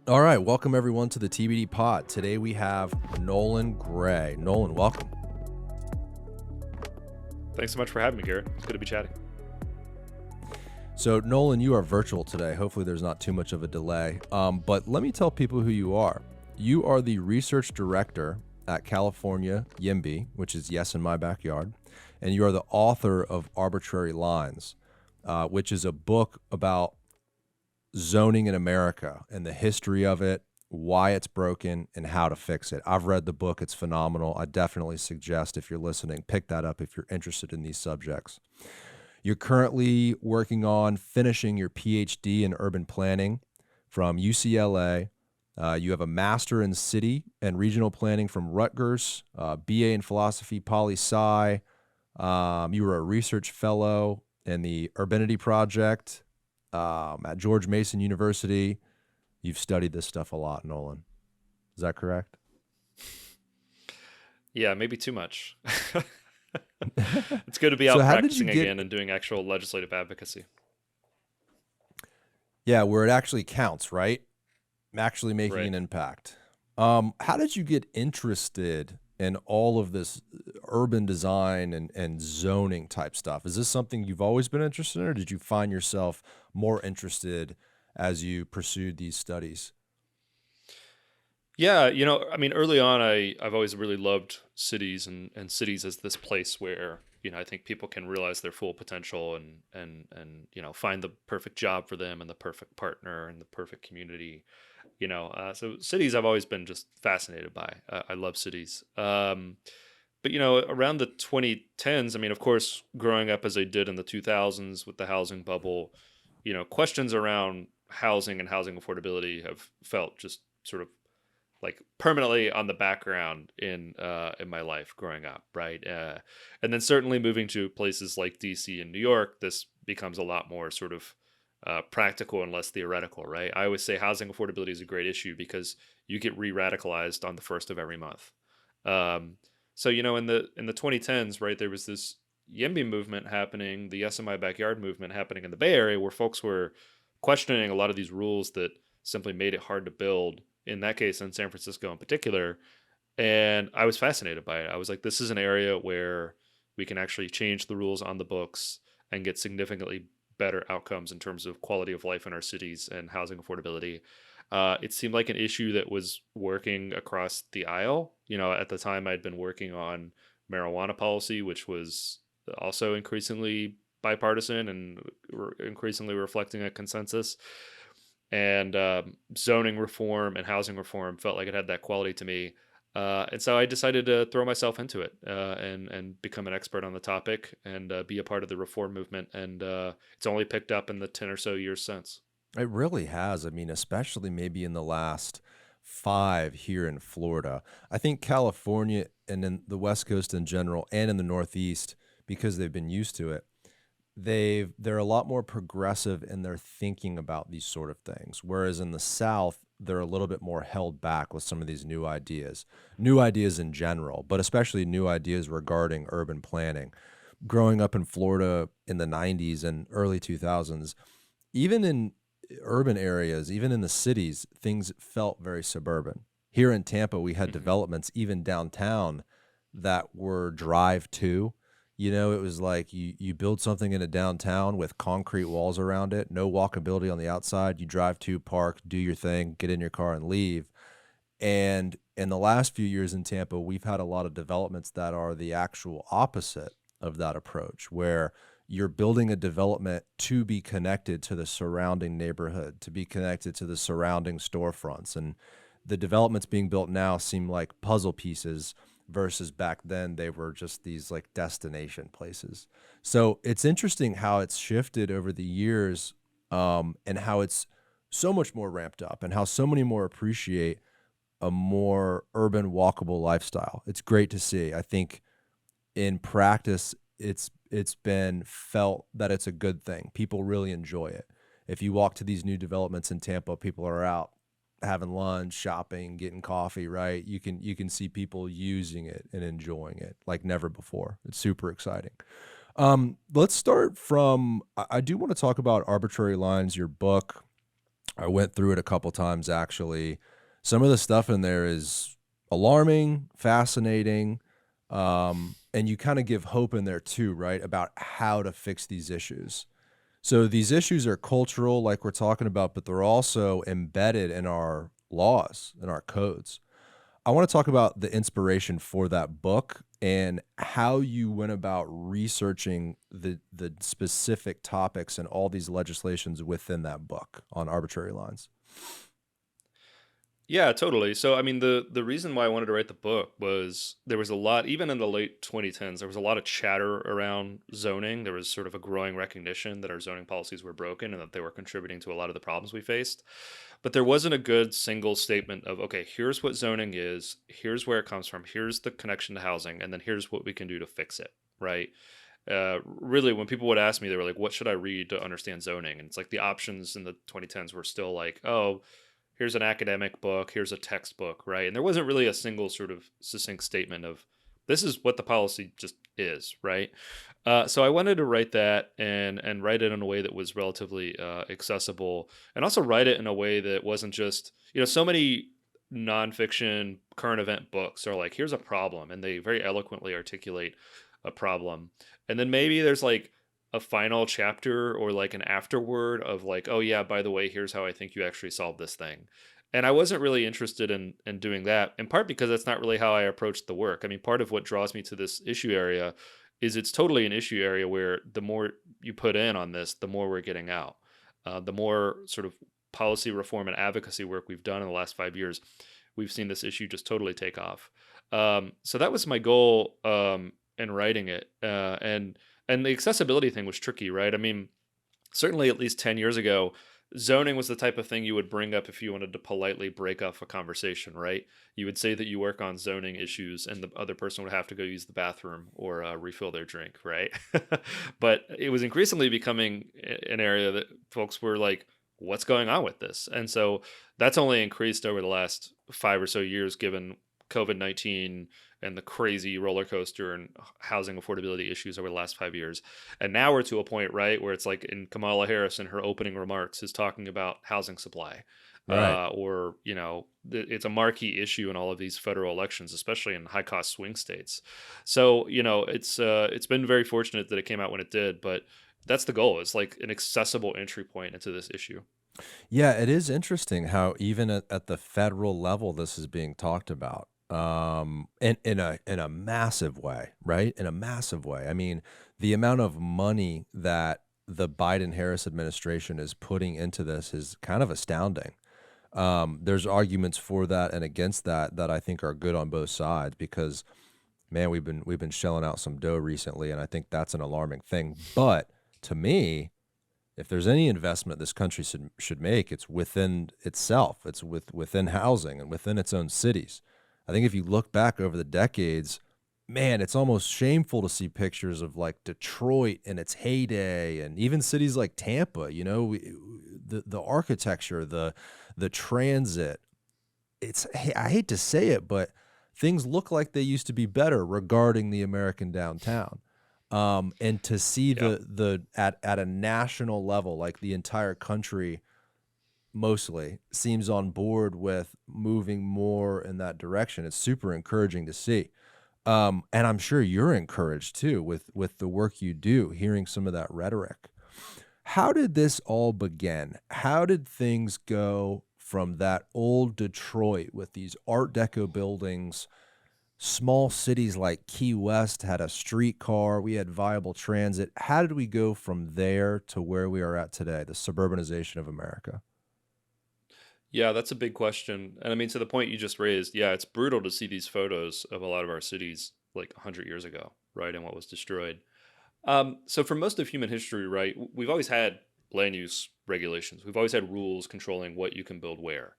All right, welcome everyone to the TBD Pod. Today we have Nolan Gray. Nolan, welcome. Thanks so much for having me, Garrett. It's good to be chatting. So Nolan, you are virtual today. Hopefully there's not too much of a delay. But let me tell people who you are. You are the research director at California YIMBY, which is Yes in My Backyard. And you are the author of Arbitrary Lines, which is a book about zoning in America and the history of it, why it's broken, and how to fix it. I've read the book. It's phenomenal. I definitely suggest, if you're listening, pick that up if you're interested in these subjects. You're currently working on finishing your PhD in urban planning from UCLA. You have a master in city and regional planning from Rutgers, BA in philosophy, poli-sci. You were a research fellow in the Urbanity Project at George Mason University. You've studied this stuff a lot, Nolan. Is that correct? Yeah, maybe too much. It's good to be out practicing again and doing actual legislative advocacy. Yeah, where it actually counts, right? Actually making an impact. How did you get interested in all of this urban design and zoning type stuff? Is this something you've always been interested in, or did you find yourself more interested as you pursued these studies? Yeah, early on, I've always really loved cities and cities as this place where, I think people can realize their full potential and find the perfect job for them and the perfect partner and the perfect community. So cities I've always been just fascinated by. I love cities. But around the 2010s, of course, growing up as I did in the 2000s with the housing bubble, questions around housing and housing affordability have felt just sort of like permanently on the background in my life growing up, right? And then certainly moving to places like DC and New York, this becomes a lot more sort of practical and less theoretical, right? I always say housing affordability is a great issue because you get re-radicalized on the first of every month. So in the 2010s, right, there was this YIMBY movement happening, the Yes in My Backyard movement happening in the Bay Area, where folks were questioning a lot of these rules that simply made it hard to build, in that case in San Francisco in particular. And I was fascinated by it. I was like, this is an area where we can actually change the rules on the books and get significantly better outcomes in terms of quality of life in our cities and housing affordability. It seemed like an issue that was working across the aisle. At the time I'd been working on marijuana policy, which was also increasingly bipartisan and increasingly reflecting a consensus. And zoning reform and housing reform felt like it had that quality to me. And so I decided to throw myself into it and become an expert on the topic and be a part of the reform movement. And it's only picked up in the 10 or so years since. It really has. Especially maybe in the last 5 here in Florida. I think California and in the West Coast in general and in the Northeast, because they've been used to it, they're a lot more progressive in their thinking about these sort of things. Whereas in the South, they're a little bit more held back with some of these new ideas in general, but especially new ideas regarding urban planning. Growing up in Florida in the 90s and early 2000s, even in urban areas, even in the cities, things felt very suburban. Here in Tampa, we had developments even downtown that were drive to. It was like you build something in a downtown with concrete walls around it, no walkability on the outside. You drive to, park, do your thing, get in your car and leave. And in the last few years in Tampa, we've had a lot of developments that are the actual opposite of that approach, where you're building a development to be connected to the surrounding neighborhood, to be connected to the surrounding storefronts. And the developments being built now seem like puzzle pieces versus back then they were just these like destination places. So it's interesting how it's shifted over the years, and how it's so much more ramped up and how so many more appreciate a more urban walkable lifestyle. It's great to see. I think in practice, it's been felt that it's a good thing. People really enjoy it. If you walk to these new developments in Tampa, people are out having lunch, shopping, getting coffee, right? You can see people using it and enjoying it like never before. It's super exciting. Let's start from, I do want to talk about Arbitrary Lines, your book. I went through it a couple times actually. Some of the stuff in there is alarming, fascinating, and you kind of give hope in there too, right? About how to fix these issues. So these issues are cultural, like we're talking about, but they're also embedded in our laws, in our codes. I want to talk about the inspiration for that book and how you went about researching the specific topics and all these legislations within that book on arbitrary lines. Yeah, totally. So, I mean, the reason why I wanted to write the book was there was a lot, even in the late 2010s, there was a lot of chatter around zoning. There was sort of a growing recognition that our zoning policies were broken and that they were contributing to a lot of the problems we faced. But there wasn't a good single statement of, okay, here's what zoning is, here's where it comes from, here's the connection to housing, and then here's what we can do to fix it, right? Really, when people would ask me, they were like, what should I read to understand zoning? And it's like the options in the 2010s were still like, oh, here's an academic book, here's a textbook, right? And there wasn't really a single sort of succinct statement of this is what the policy just is, right? So I wanted to write that and write it in a way that was relatively accessible, and also write it in a way that wasn't just, so many nonfiction current event books are like, here's a problem, and they very eloquently articulate a problem, and then maybe there's like a final chapter or like an afterword of like, oh yeah, by the way, here's how I think you actually solve this thing. And I wasn't really interested in doing that, in part because that's not really how I approached the work. I mean, part of what draws me to this issue area is it's totally an issue area where the more you put in on this, the more we're getting out. The more sort of policy reform and advocacy work we've done in the last 5 years, we've seen this issue just totally take off. So that was my goal in writing it. And the accessibility thing was tricky, right? I mean, certainly at least 10 years ago, zoning was the type of thing you would bring up if you wanted to politely break off a conversation, right? You would say that you work on zoning issues and the other person would have to go use the bathroom or refill their drink, right? But it was increasingly becoming an area that folks were like, what's going on with this? And so that's only increased over the last 5 or so years, given COVID-19 and the crazy roller coaster and housing affordability issues over the last 5 years. And now we're to a point, right, where it's like in Kamala Harris in her opening remarks is talking about housing supply. Right. Or, it's a marquee issue in all of these federal elections, especially in high cost swing states. So, it's been very fortunate that it came out when it did, but that's the goal. It's like an accessible entry point into this issue. Yeah, it is interesting how even at the federal level this is being talked about. In a massive way, right? In a massive way. I mean, the amount of money that the Biden-Harris administration is putting into this is kind of astounding. There's arguments for that and against that I think are good on both sides because, man, we've been shelling out some dough recently, and I think that's an alarming thing. But to me, if there's any investment this country should make, it's within itself. It's within housing and within its own cities. I think if you look back over the decades, man, it's almost shameful to see pictures of like Detroit in its heyday, and even cities like Tampa. The architecture, the transit. I hate to say it, but things look like they used to be better regarding the American downtown. And to see at a national level, like the entire country mostly seems on board with moving more in that direction. It's super encouraging to see. And I'm sure you're encouraged too with the work you do, hearing some of that rhetoric. How did this all begin? How did things go from that old Detroit with these Art Deco buildings? Small cities like Key West had a streetcar. We had viable transit. How did we go from there to where we are at today, the suburbanization of America? Yeah, that's a big question. And I mean, to the point you just raised, yeah, it's brutal to see these photos of a lot of our cities like 100 years ago, right, and what was destroyed. So for most of human history, right, we've always had land use regulations. We've always had rules controlling what you can build where.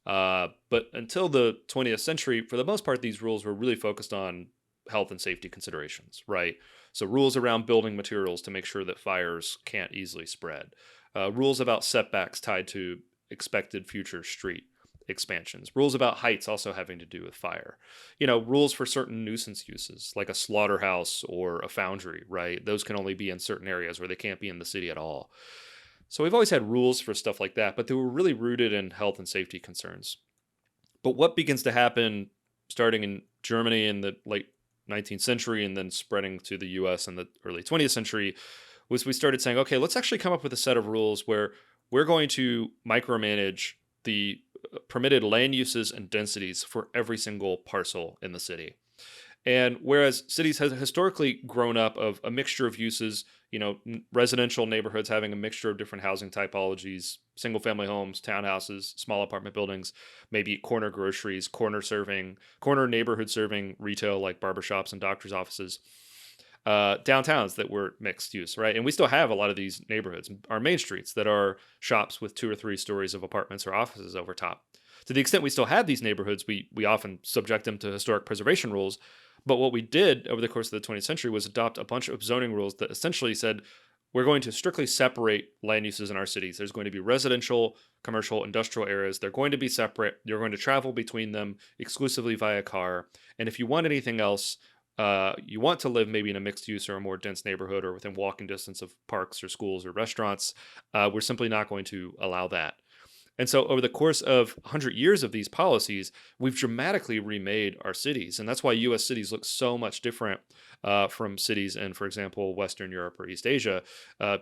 But until the 20th century, for the most part, these rules were really focused on health and safety considerations, right? So rules around building materials to make sure that fires can't easily spread. Rules about setbacks tied to expected future street expansions. Rules about heights also having to do with fire. Rules for certain nuisance uses, like a slaughterhouse or a foundry, right? Those can only be in certain areas where they can't be in the city at all. So we've always had rules for stuff like that, but they were really rooted in health and safety concerns. But what begins to happen starting in Germany in the late 19th century and then spreading to the US in the early 20th century was we started saying, okay, let's actually come up with a set of rules where we're going to micromanage the permitted land uses and densities for every single parcel in the city. And whereas cities have historically grown up of a mixture of uses, residential neighborhoods having a mixture of different housing typologies, single family homes, townhouses, small apartment buildings, maybe corner groceries, corner neighborhood serving retail like barbershops and doctors' offices, downtowns that were mixed use, right? And we still have a lot of these neighborhoods, our main streets that are shops with 2 or 3 stories of apartments or offices over top. To the extent we still have these neighborhoods, we often subject them to historic preservation rules. But what we did over the course of the 20th century was adopt a bunch of zoning rules that essentially said we're going to strictly separate land uses in our cities. There's going to be residential, commercial, industrial areas. They're going to be separate. You're going to travel between them exclusively via car. And if you want anything else, you want to live maybe in a mixed use or a more dense neighborhood or within walking distance of parks or schools or restaurants, we're simply not going to allow that. And so over the course of 100 years of these policies, we've dramatically remade our cities. And that's why US cities look so much different from cities in, for example, Western Europe or East Asia,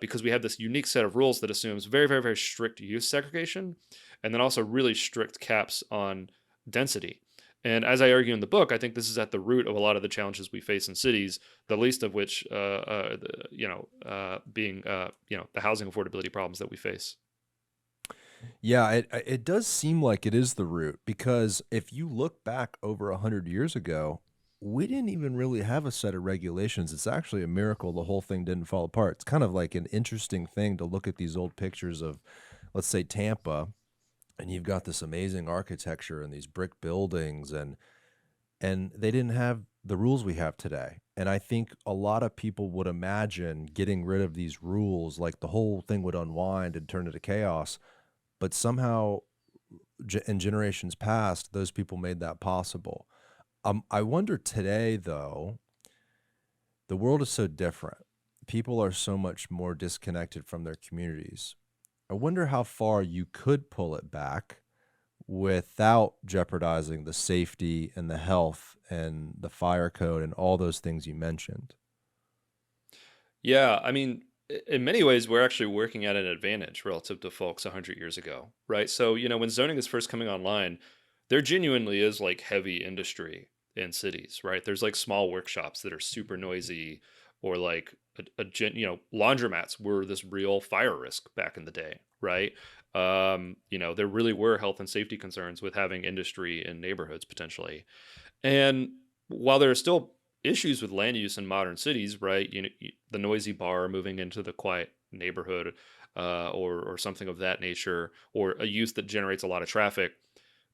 because we have this unique set of rules that assumes very, very, very strict use segregation, and then also really strict caps on density. And as I argue in the book, I think this is at the root of a lot of the challenges we face in cities, the least of which, being, the housing affordability problems that we face. Yeah, it does seem like it is the root, because if you look back over 100 years ago, we didn't even really have a set of regulations. It's actually a miracle the whole thing didn't fall apart. It's kind of like an interesting thing to look at these old pictures of, let's say, Tampa, and you've got this amazing architecture and these brick buildings, and they didn't have the rules we have today. And I think a lot of people would imagine getting rid of these rules, like the whole thing would unwind and turn into chaos. But somehow, in generations past, those people made that possible. I wonder today, though, the world is so different. People are so much more disconnected from their communities. I wonder how far you could pull it back without jeopardizing the safety and the health and the fire code and all those things you mentioned. Yeah, I mean, in many ways, we're actually working at an advantage relative to folks 100 years ago, right? So, when zoning is first coming online, there genuinely is like heavy industry in cities, right? There's like small workshops that are super noisy, or like laundromats were this real fire risk back in the day, right? There really were health and safety concerns with having industry in neighborhoods potentially. And while there are still issues with land use in modern cities, right? The noisy bar moving into the quiet neighborhood, or something of that nature, or a use that generates a lot of traffic.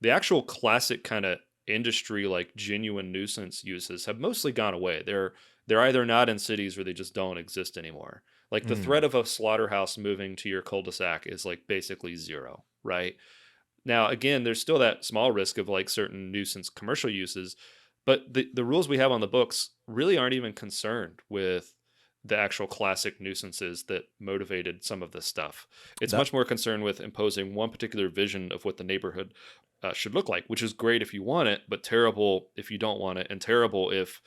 The actual classic kind of industry, like genuine nuisance uses, have mostly gone away. They're either not in cities or they just don't exist anymore. Like the threat of a slaughterhouse moving to your cul-de-sac is like basically zero, right? Now, again, there's still that small risk of like certain nuisance commercial uses, but the rules we have on the books really aren't even concerned with the actual classic nuisances that motivated some of this stuff. It's That much more concerned with imposing one particular vision of what the neighborhood should look like, which is great if you want it, but terrible if you don't want it, and terrible if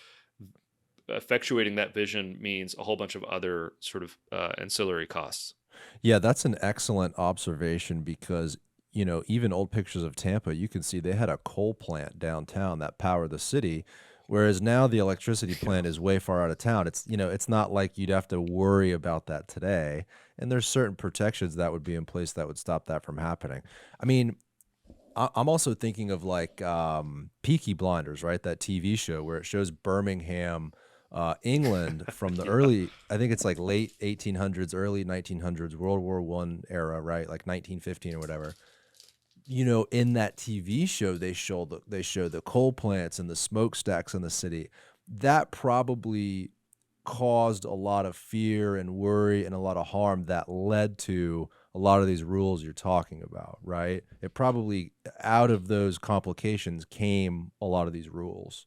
effectuating that vision means a whole bunch of other sort of ancillary costs. Yeah, that's an excellent observation, because, even old pictures of Tampa, you can see they had a coal plant downtown that powered the city, whereas now the electricity plant is way far out of town. It's not like you'd have to worry about that today. And there's certain protections that would be in place that would stop that from happening. I mean, I'm also thinking of like Peaky Blinders, right? That TV show where it shows Birmingham, England from the Yeah. I think it's like late 1800s, early 1900s, World War I era, right? Like 1915 or whatever. In that TV show, they show the coal plants and the smokestacks in the city. That probably caused a lot of fear and worry and a lot of harm that led to a lot of these rules you're talking about, right? It probably, out of those complications came a lot of these rules.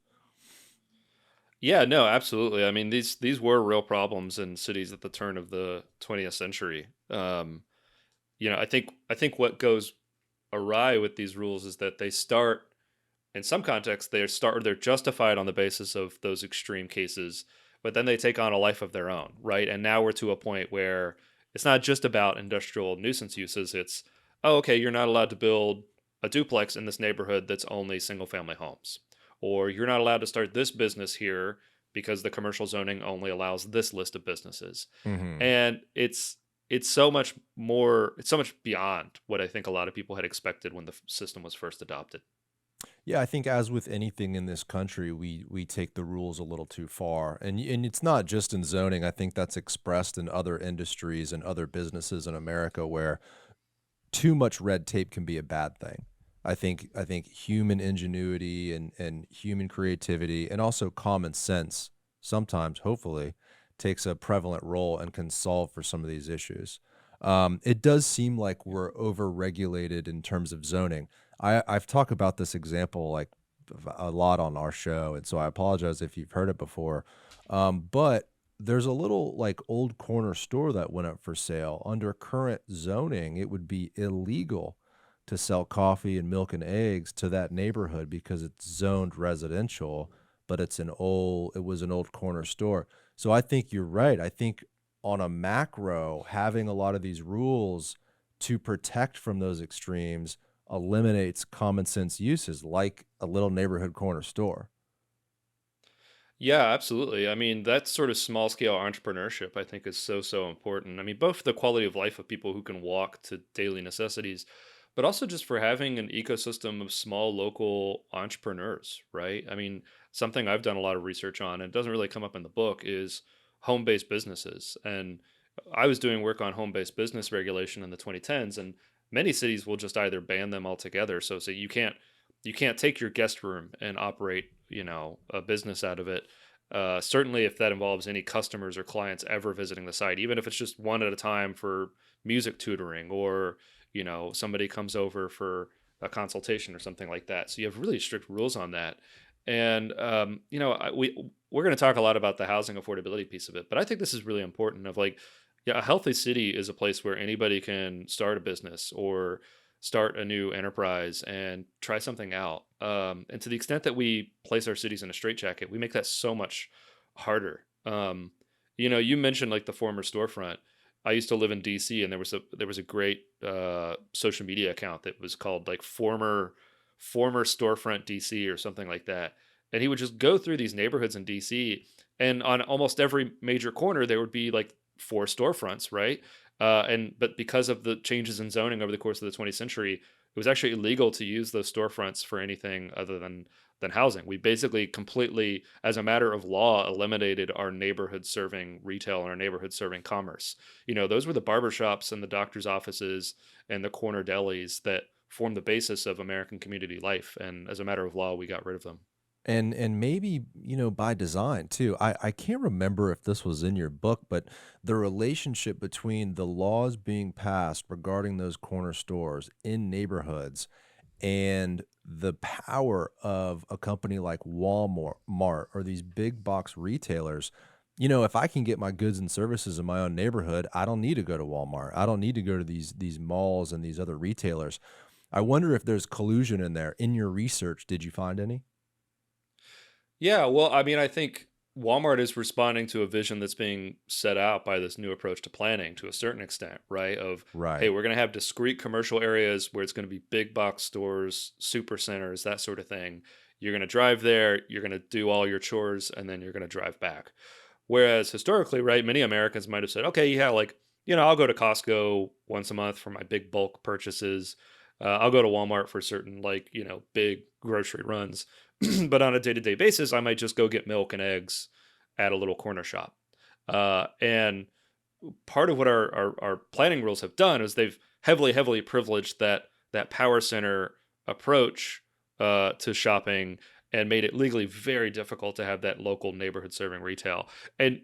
Yeah, no, absolutely. I mean, these were real problems in cities at the turn of the 20th century. I think what goes awry with these rules is that they start in some contexts they're justified on the basis of those extreme cases, but then they take on a life of their own, right? And now we're to a point where it's not just about industrial nuisance uses. It's, oh, okay, you're not allowed to build a duplex in this neighborhood that's only single family homes, or you're not allowed to start this business here because the commercial zoning only allows this list of businesses. Hmm. And it's so much more, it's so much beyond what I think a lot of people had expected when the system was first adopted. Yeah, I think as with anything in this country, we take the rules a little too far, and it's not just in zoning. I think that's expressed in other industries and other businesses in America where too much red tape can be a bad thing. I think human ingenuity and human creativity and also common sense sometimes, hopefully, takes a prevalent role and can solve for some of these issues. It does seem like we're over-regulated in terms of zoning. I've talked about this example like a lot on our show, and so I apologize if you've heard it before. But there's a little like old corner store that went up for sale. Under current zoning, it would be illegal to sell coffee and milk and eggs to that neighborhood because it's zoned residential, but it was an old corner store. So I think you're right. I think on a macro, having a lot of these rules to protect from those extremes eliminates common sense uses like a little neighborhood corner store. Yeah, absolutely. I mean, that sort of small scale entrepreneurship, I think, is so, so important. I mean, both for the quality of life of people who can walk to daily necessities, but also just for having an ecosystem of small local entrepreneurs, right? I mean, something I've done a lot of research on, and it doesn't really come up in the book, is home based businesses. And I was doing work on home based business regulation in the 2010s, and many cities will just either ban them altogether. So you can't take your guest room and operate, a business out of it. Certainly, if that involves any customers or clients ever visiting the site, even if it's just one at a time for music tutoring, or somebody comes over for a consultation or something like that. So you have really strict rules on that. And we're going to talk a lot about the housing affordability piece of it, but I think this is really important. Of like, yeah, a healthy city is a place where anybody can start a business or start a new enterprise and try something out. And to the extent that we place our cities in a straitjacket, we make that so much harder. You mentioned like the former storefront. I used to live in DC, and there was a great social media account that was called like former storefront DC or something like that. And he would just go through these neighborhoods in DC, and on almost every major corner there would be like four storefronts, right? But because of the changes in zoning over the course of the 20th century, it was actually illegal to use those storefronts for anything other than housing. We basically completely, as a matter of law, eliminated our neighborhood serving retail and our neighborhood serving commerce. Those were the barbershops and the doctor's offices and the corner delis that formed the basis of American community life. And as a matter of law, we got rid of them. And maybe, by design too. I can't remember if this was in your book, but the relationship between the laws being passed regarding those corner stores in neighborhoods and the power of a company like Walmart or these big box retailers. If I can get my goods and services in my own neighborhood, I don't need to go to Walmart. I don't need to go to these malls and these other retailers. I wonder if there's collusion in there. In your research, did you find any? Yeah, well, I mean, I think Walmart is responding to a vision that's being set out by this new approach to planning to a certain extent, right? Of, hey, Right. we're going to have discrete commercial areas where it's going to be big box stores, super centers, that sort of thing. You're going to drive there, you're going to do all your chores, and then you're going to drive back. Whereas historically, right, many Americans might have said, okay, yeah, like, I'll go to Costco once a month for my big bulk purchases. I'll go to Walmart for certain, like, big grocery runs. But on a day to day basis, I might just go get milk and eggs at a little corner shop. And part of what our planning rules have done is they've heavily, heavily privileged that power center approach to shopping, and made it legally very difficult to have that local neighborhood serving retail. And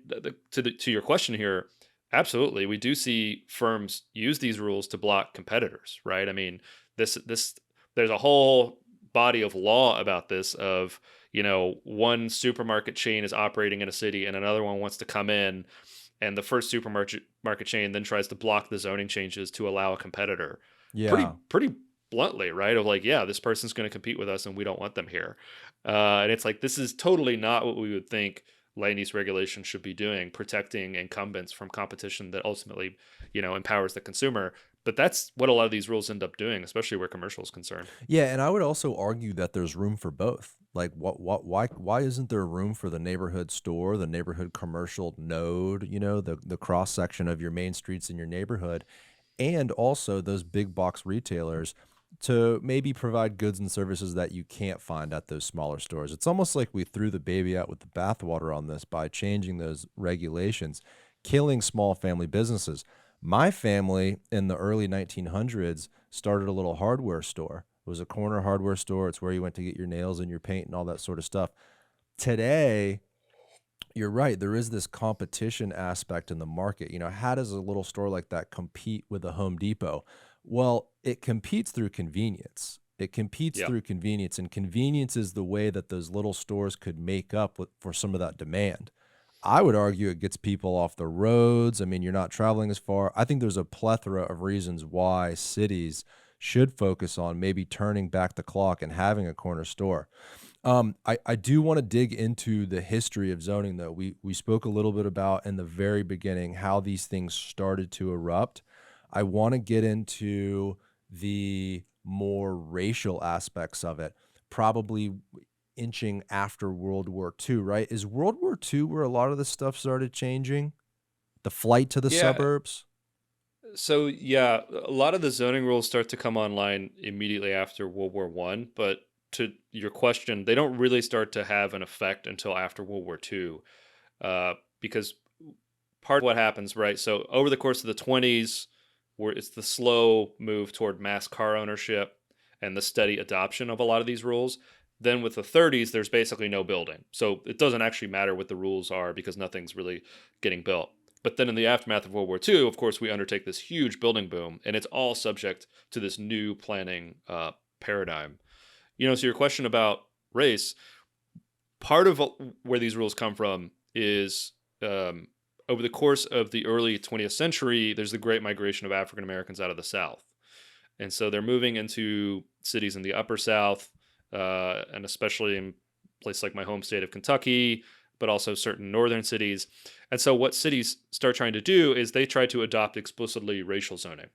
to your question here, absolutely, we do see firms use these rules to block competitors, right? I mean, this there's a whole body of law about this. Of one supermarket chain is operating in a city and another one wants to come in, and the first supermarket chain then tries to block the zoning changes to allow a competitor. Yeah. Pretty bluntly, right? Of like, yeah, this person's going to compete with us and we don't want them here. And it's like, this is totally not what we would think land use regulation should be doing, protecting incumbents from competition that ultimately, empowers the consumer. But that's what a lot of these rules end up doing, especially where commercial is concerned. Yeah, and I would also argue that there's room for both. Like, why isn't there room for the neighborhood store, the neighborhood commercial node, the cross section of your main streets in your neighborhood, and also those big box retailers to maybe provide goods and services that you can't find at those smaller stores. It's almost like we threw the baby out with the bathwater on this by changing those regulations, killing small family businesses. My family in the early 1900s started a little hardware store. It was a corner hardware store. It's where you went to get your nails and your paint and all that sort of stuff. Today, you're right. There is this competition aspect in the market. How does a little store like that compete with a Home Depot? Well, it competes through convenience. It competes Yeah. through convenience, and convenience is the way that those little stores could make up for some of that demand. I would argue it gets people off the roads. I mean, you're not traveling as far. I think there's a plethora of reasons why cities should focus on maybe turning back the clock and having a corner store. I do want to dig into the history of zoning, though. We spoke a little bit about in the very beginning how these things started to erupt. I want to get into the more racial aspects of it, probably inching after World War II, right? Is World War II where a lot of this stuff started changing? The flight to the Yeah. suburbs? So yeah, a lot of the zoning rules start to come online immediately after World War One, but to your question, they don't really start to have an effect until after World War II, because part of what happens, right? So over the course of the 20s, where it's the slow move toward mass car ownership and the steady adoption of a lot of these rules. Then with the 30s, there's basically no building. So it doesn't actually matter what the rules are because nothing's really getting built. But then in the aftermath of World War II, of course, we undertake this huge building boom, and it's all subject to this new planning paradigm. So your question about race, part of where these rules come from is over the course of the early 20th century, there's the great migration of African Americans out of the South. And so they're moving into cities in the upper South, and especially in places like my home state of Kentucky, but also certain northern cities. And so what cities start trying to do is they try to adopt explicitly racial zoning.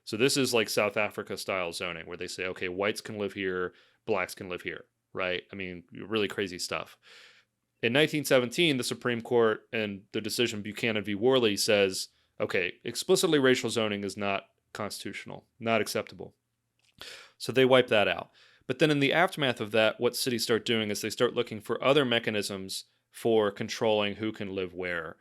So this is like South Africa style zoning where they say, okay, whites can live here, blacks can live here, right? I mean, really crazy stuff. In 1917, the Supreme Court and the decision Buchanan v. Worley says, okay, explicitly racial zoning is not constitutional, not acceptable. So they wipe that out. But then in the aftermath of that, what cities start doing is they start looking for other mechanisms for controlling who can live where.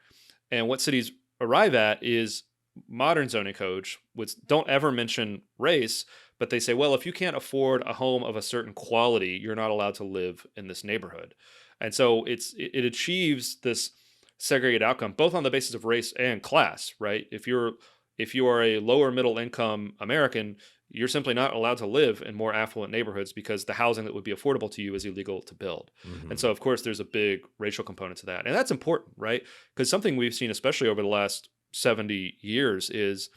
And what cities arrive at is modern zoning codes, which don't ever mention race, but they say, well, if you can't afford a home of a certain quality, you're not allowed to live in this neighborhood. And so it achieves this segregated outcome, both on the basis of race and class, right? If you are a lower middle income American, you're simply not allowed to live in more affluent neighborhoods because the housing that would be affordable to you is illegal to build. Mm-hmm. And so, of course, there's a big racial component to that. And that's important, right? Because something we've seen, especially over the last 70 years, is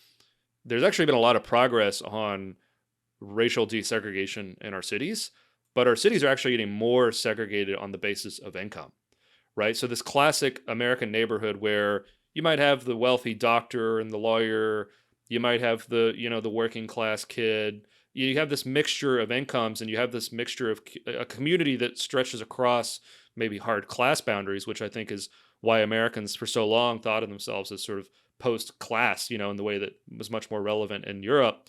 there's actually been a lot of progress on racial desegregation in our cities, but our cities are actually getting more segregated on the basis of income, right? So this classic American neighborhood where you might have the wealthy doctor and the lawyer, you might have the working class kid. You have this mixture of incomes, and you have this mixture of a community that stretches across maybe hard class boundaries, which I think is why Americans for so long thought of themselves as sort of post-class, in the way that was much more relevant in Europe.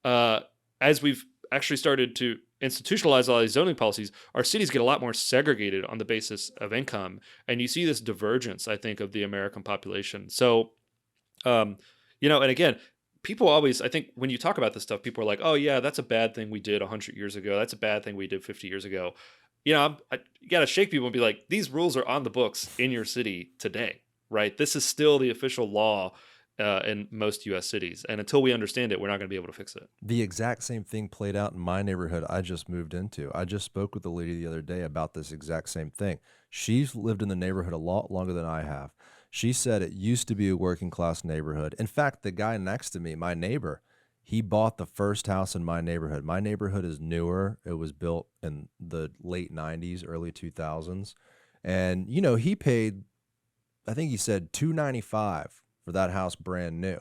As we've actually started to institutionalize all these zoning policies, our cities get a lot more segregated on the basis of income. And you see this divergence, I think, of the American population. So, and again, people always, I think when you talk about this stuff, people are like, oh yeah, that's a bad thing we did 100 years ago. That's a bad thing we did 50 years ago. You got to shake people and be like, these rules are on the books in your city today, right? This is still the official law in most U.S. cities. And until we understand it, we're not going to be able to fix it. The exact same thing played out in my neighborhood I just moved into. I just spoke with a lady the other day about this exact same thing. She's lived in the neighborhood a lot longer than I have. She said it used to be a working class neighborhood. In fact, the guy next to me, my neighbor, he bought the first house in my neighborhood. My neighborhood is newer. It was built in the late 90s, early 2000s. And, he paid, I think he said $295 for that house brand new.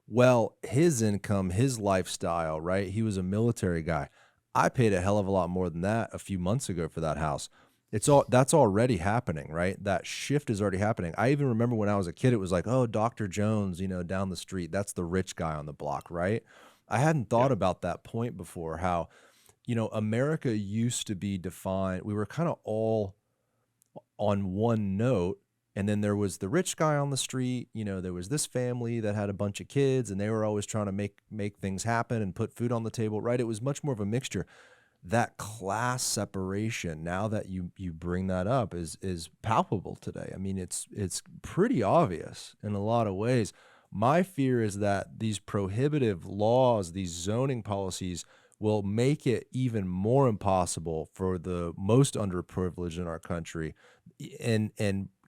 Well, his income, his lifestyle, right? He was a military guy. I paid a hell of a lot more than that a few months ago for that house. That's already happening, right? That shift is already happening. I even remember when I was a kid, it was like, oh, Dr. Jones, down the street, that's the rich guy on the block, right? I hadn't thought about that point before, how, America used to be defined. We were kind of all on one note. And then there was the rich guy on the street. There was this family that had a bunch of kids, and they were always trying to make things happen and put food on the table, right? It was much more of a mixture. That class separation, now that you bring that up, is palpable today. I mean, it's pretty obvious in a lot of ways. My fear is that these prohibitive laws, these zoning policies, will make it even more impossible for the most underprivileged in our country, and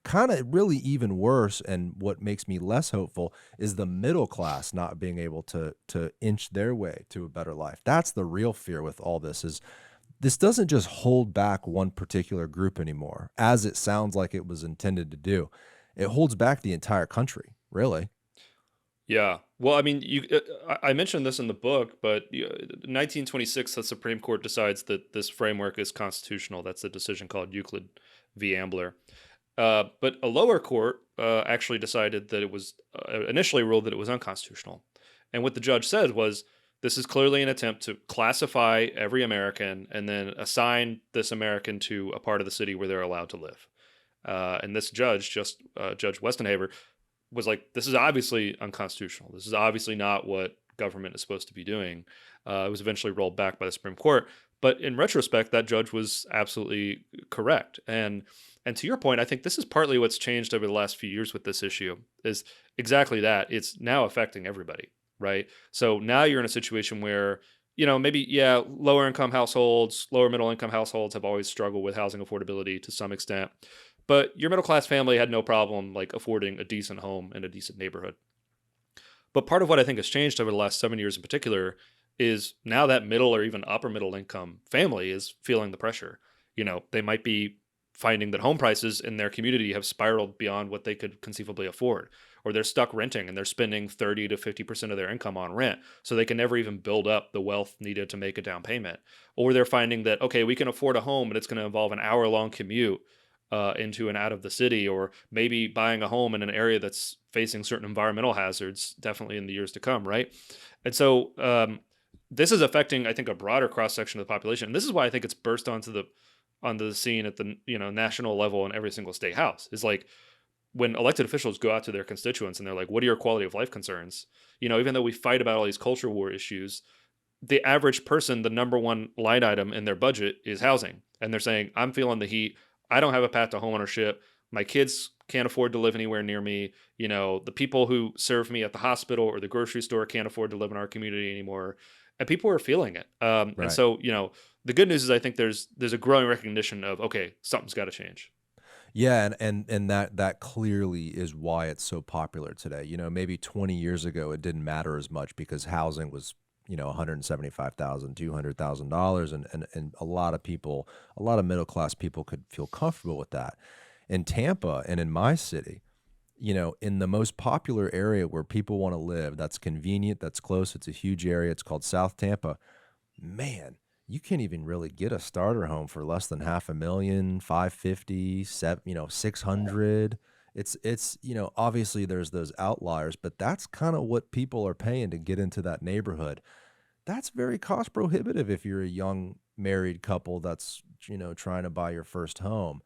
kind of really even worse, and what makes me less hopeful, is the middle class not being able to inch their way to a better life. That's the real fear with all this. Is this doesn't just hold back one particular group anymore, as it sounds like it was intended to do. It holds back the entire country, really. Yeah. Well, I mean, I mentioned this in the book, but 1926, the Supreme Court decides that this framework is constitutional. That's a decision called Euclid v. Ambler. But a lower court actually decided that it was initially ruled that it was unconstitutional. And what the judge said was, this is clearly an attempt to classify every American and then assign this American to a part of the city where they're allowed to live. And this judge, Judge Westenhaver, was like, this is obviously unconstitutional. This is obviously not what government is supposed to be doing. It was eventually rolled back by the Supreme Court. But in retrospect, that judge was absolutely correct. And to your point, I think this is partly what's changed over the last few years with this issue, is exactly that. It's now affecting everybody, right? So now you're in a situation where, maybe, lower income households, lower middle income households have always struggled with housing affordability to some extent. But your middle class family had no problem like affording a decent home in a decent neighborhood. But part of what I think has changed over the last 7 years in particular is now that middle or even upper middle income family is feeling the pressure. They might be finding that home prices in their community have spiraled beyond what they could conceivably afford, or they're stuck renting and they're spending 30 to 50% of their income on rent, so they can never even build up the wealth needed to make a down payment. Or they're finding that, okay, we can afford a home, but it's going to involve an hour-long commute into and out of the city, or maybe buying a home in an area that's facing certain environmental hazards, definitely in the years to come, right? And so this is affecting, I think, a broader cross-section of the population. And this is why I think it's burst onto the scene at the national level in every single state house. Is like when elected officials go out to their constituents and they're like, what are your quality of life concerns? Even though we fight about all these culture war issues, the average person, the number one line item in their budget is housing. And they're saying, I'm feeling the heat. I don't have a path to homeownership. My kids can't afford to live anywhere near me. The people who serve me at the hospital or the grocery store can't afford to live in our community anymore. And people are feeling it. Right. And so, the good news is I think there's a growing recognition of, okay, something's got to change. Yeah, and that clearly is why it's so popular today. Maybe 20 years ago it didn't matter as much because housing was, $175,000, $200,000, and a lot of middle class people could feel comfortable with that. In Tampa and in my city, in the most popular area where people want to live, that's convenient, that's close, it's a huge area, it's called South Tampa. Man, you can't even really get a starter home for less than $500,000, $550,000, 600. It's obviously there's those outliers, but that's kind of what people are paying to get into that neighborhood. That's very cost prohibitive if you're a young married couple that's, trying to buy your first home.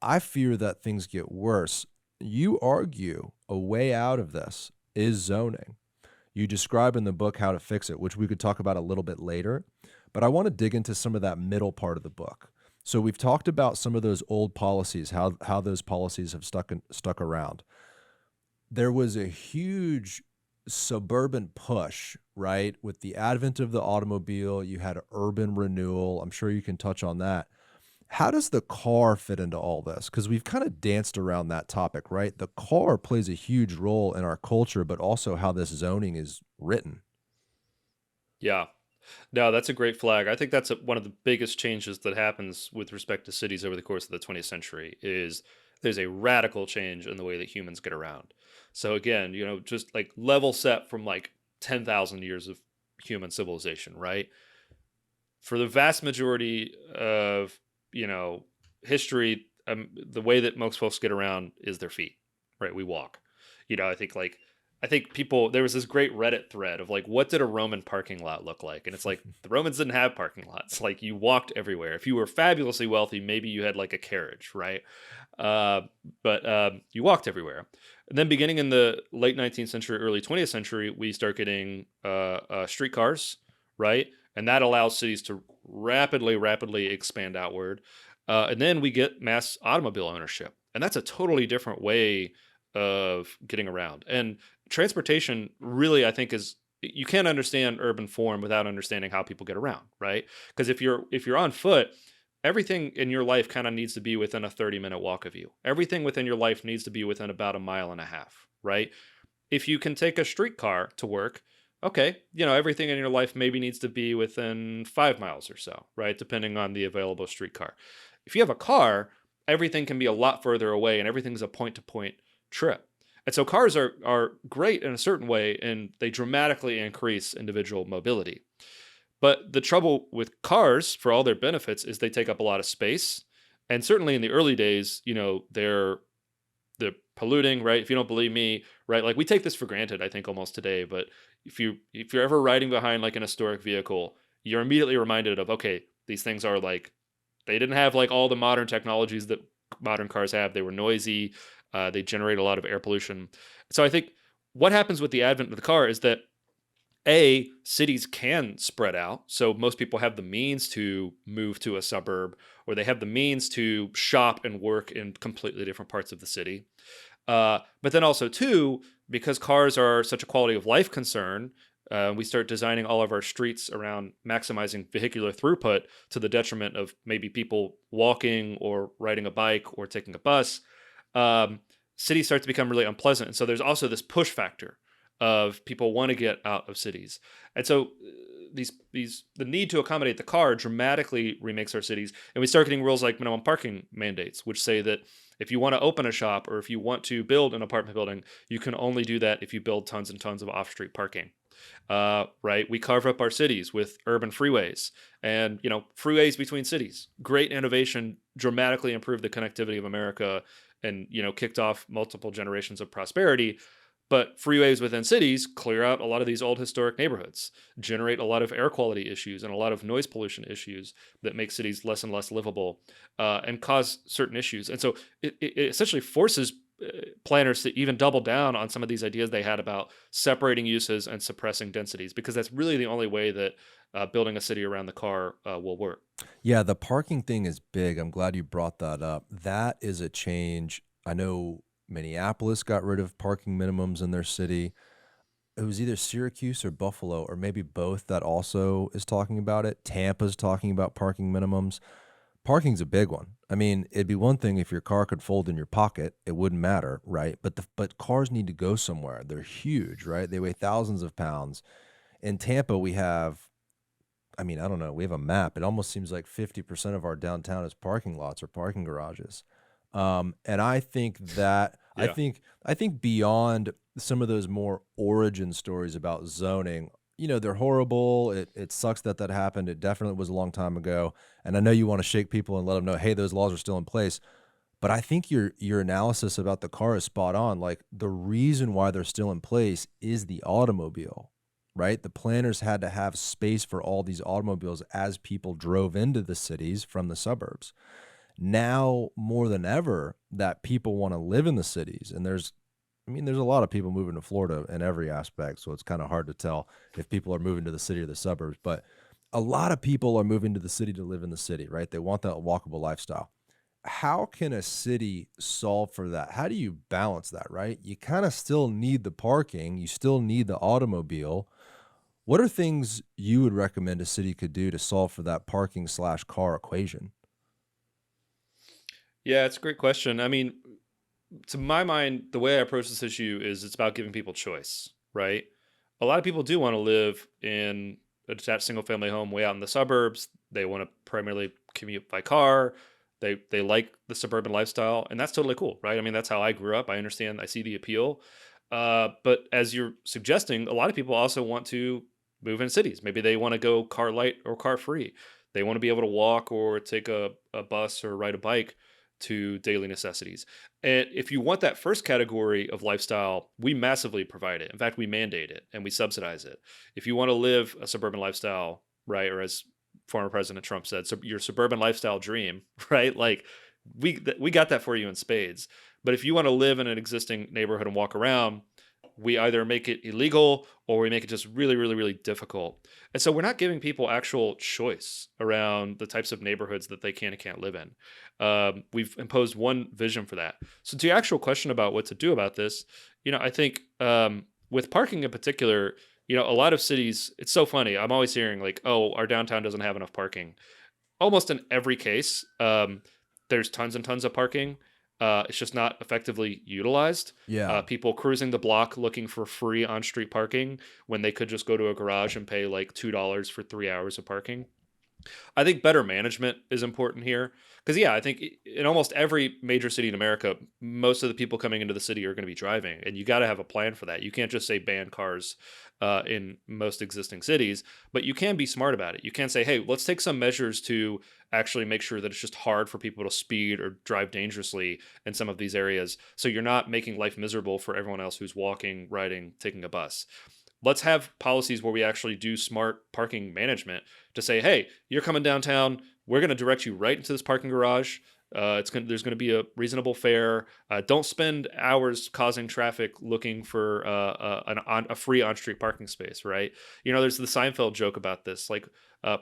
I fear that things get worse. You argue a way out of this is zoning. You describe in the book how to fix it, which we could talk about a little bit later, but I want to dig into some of that middle part of the book. So we've talked about some of those old policies, how those policies have stuck around. There was a huge suburban push, right? With the advent of the automobile, you had urban renewal. I'm sure you can touch on that. How does the car fit into all this? Because we've kind of danced around that topic, right? The car plays a huge role in our culture, but also how this zoning is written. Yeah. No, that's a great flag. I think that's one of the biggest changes that happens with respect to cities over the course of the 20th century is there's a radical change in the way that humans get around. So again, just like level set from like 10,000 years of human civilization, right? For the vast majority of, history, the way that most folks get around is their feet, right? We walk. I think people, there was this great Reddit thread of like, what did a Roman parking lot look like? And it's like, the Romans didn't have parking lots. Like, you walked everywhere. If you were fabulously wealthy, maybe you had like a carriage, right? But you walked everywhere. And then beginning in the late 19th century, early 20th century, we start getting streetcars, right? And that allows cities to rapidly expand outward. And then we get mass automobile ownership. And that's a totally different way of getting around. And transportation really, I think, you can't understand urban form without understanding how people get around, right? Because if you're on foot, everything in your life kind of needs to be within a 30-minute walk of you. Everything within your life needs to be within about a mile and a half, right? If you can take a streetcar to work, okay, everything in your life maybe needs to be within 5 miles or so, right? Depending on the available streetcar. If you have a car, everything can be a lot further away and everything's a point-to-point trip. And so cars are great in a certain way, and they dramatically increase individual mobility. But the trouble with cars, for all their benefits, is they take up a lot of space. And certainly in the early days, they're polluting, right? If you don't believe me, right? Like, we take this for granted, I think, almost today. But if you're ever riding behind like an historic vehicle, you're immediately reminded of, okay, these things are like, they didn't have like all the modern technologies that modern cars have. They were noisy. They generate a lot of air pollution. So I think what happens with the advent of the car is that cities can spread out. So most people have the means to move to a suburb, or they have the means to shop and work in completely different parts of the city. But then also too, because cars are such a quality of life concern, we start designing all of our streets around maximizing vehicular throughput to the detriment of maybe people walking or riding a bike or taking a bus. Cities start to become really unpleasant. And so there's also this push factor of people want to get out of cities. And so the need to accommodate the car dramatically remakes our cities. And we start getting rules like minimum parking mandates, which say that if you want to open a shop or if you want to build an apartment building, you can only do that if you build tons and tons of off-street parking. Right? We carve up our cities with urban freeways and, freeways between cities. Great innovation, dramatically improved the connectivity of America and, kicked off multiple generations of prosperity. But freeways within cities clear out a lot of these old historic neighborhoods, generate a lot of air quality issues and a lot of noise pollution issues that make cities less and less livable and cause certain issues. And so it essentially forces planners to even double down on some of these ideas they had about separating uses and suppressing densities, because that's really the only way that building a city around the car will work. Yeah, the parking thing is big. I'm glad you brought that up. That is a change. I know Minneapolis got rid of parking minimums in their city. It was either Syracuse or Buffalo, or maybe both, that also is talking about it. Tampa's talking about parking minimums. Parking's a big one. I mean, it'd be one thing if your car could fold in your pocket. It wouldn't matter, right? But cars need to go somewhere. They're huge, right? They weigh thousands of pounds. In Tampa, we have, I don't know, we have a map. It almost seems like 50% of our downtown is parking lots or parking garages. And I think that, yeah. I think beyond some of those more origin stories about zoning, they're horrible. It sucks that happened. It definitely was a long time ago. And I know you want to shake people and let them know, hey, those laws are still in place. But I think your analysis about the car is spot on. Like, the reason why they're still in place is the automobile, right? The planners had to have space for all these automobiles as people drove into the cities from the suburbs. Now, more than ever, that people want to live in the cities. And there's a lot of people moving to Florida in every aspect, so it's kind of hard to tell if people are moving to the city or the suburbs. But a lot of people are moving to the city to live in the city, right? They want that walkable lifestyle. How can a city solve for that? How do you balance that, right? You kind of still need the parking. You still need the automobile. What are things you would recommend a city could do to solve for that parking/car equation? Yeah, it's a great question. I mean, to my mind, the way I approach this issue is it's about giving people choice, right? A lot of people do want to live in a detached single family home way out in the suburbs. They want to primarily commute by car. They like the suburban lifestyle, and that's totally cool, right? I mean, that's how I grew up. I understand. I see the appeal. But as you're suggesting, a lot of people also want to move in cities. Maybe they want to go car light or car free. They want to be able to walk or take a bus or ride a bike to daily necessities. And if you want that first category of lifestyle, we massively provide it. In fact, we mandate it and we subsidize it. If you want to live a suburban lifestyle, right, or as former President Trump said, so your suburban lifestyle dream, right? Like we got that for you in spades. But if you want to live in an existing neighborhood and walk around, we either make it illegal or we make it just really, really, really difficult. And so we're not giving people actual choice around the types of neighborhoods that they can and can't live in. We've imposed one vision for that. So to your actual question about what to do about this, I think with parking in particular, a lot of cities, it's so funny. I'm always hearing like, oh, our downtown doesn't have enough parking. Almost in every case, there's tons and tons of parking. It's just not effectively utilized. Yeah. People cruising the block looking for free on-street parking when they could just go to a garage and pay like $2 for 3 hours of parking. I think better management is important here. Because, yeah, I think in almost every major city in America, most of the people coming into the city are going to be driving. And you got to have a plan for that. You can't just say ban cars in most existing cities, but you can be smart about it. You can say, hey, let's take some measures to actually make sure that it's just hard for people to speed or drive dangerously in some of these areas. So you're not making life miserable for everyone else who's walking, riding, taking a bus. Let's have policies where we actually do smart parking management to say, hey, you're coming downtown. We're going to direct you right into this parking garage. There's going to be a reasonable fare. Don't spend hours causing traffic looking for a free on-street parking space, right? There's the Seinfeld joke about this. Like,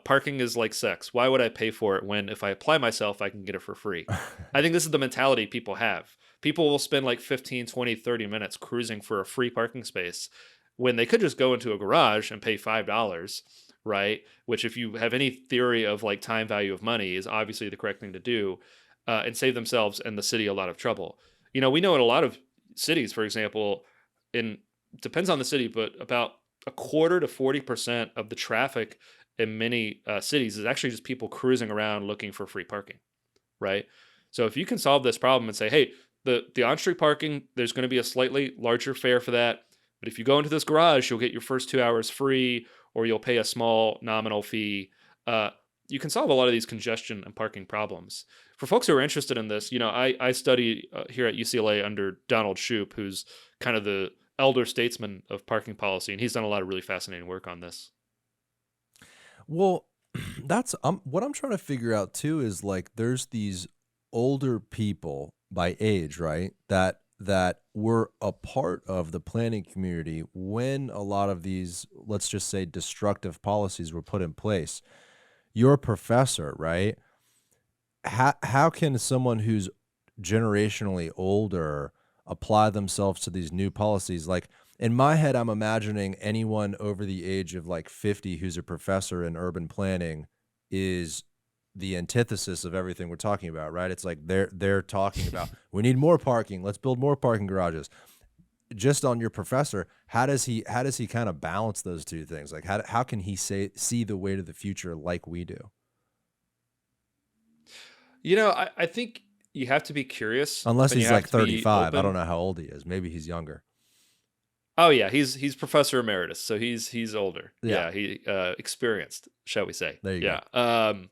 parking is like sex. Why would I pay for it when if I apply myself, I can get it for free? I think this is the mentality people have. People will spend like 15, 20, 30 minutes cruising for a free parking space when they could just go into a garage and pay $5, right? Which, if you have any theory of like time value of money, is obviously the correct thing to do, and save themselves and the city a lot of trouble. We know in a lot of cities, for example, depends on the city, but about a quarter to 40% of the traffic in many cities is actually just people cruising around looking for free parking, right? So if you can solve this problem and say, hey, the on-street parking, there's going to be a slightly larger fare for that. But if you go into this garage, you'll get your first 2 hours free, or you'll pay a small nominal fee. You can solve a lot of these congestion and parking problems. For folks who are interested in this, I study here at UCLA under Donald Shoup, who's kind of the elder statesman of parking policy, and he's done a lot of really fascinating work on this. Well, that's what I'm trying to figure out too is like there's these older people by age, right? That were a part of the planning community when a lot of these, let's just say, destructive policies were put in place. You're a professor, right? How can someone who's generationally older apply themselves to these new policies? Like in my head, I'm imagining anyone over the age of like 50 who's a professor in urban planning is the antithesis of everything we're talking about, right? It's like they're talking about we need more parking. Let's build more parking garages. Just on your professor, how does he kind of balance those two things? Like how can he see the way to the future like we do? I think you have to be curious. Unless he's like 35. I open. don't know how old he is. Maybe he's younger. Oh yeah, he's professor emeritus, so he's older. Yeah. He experienced, shall we say? There you go.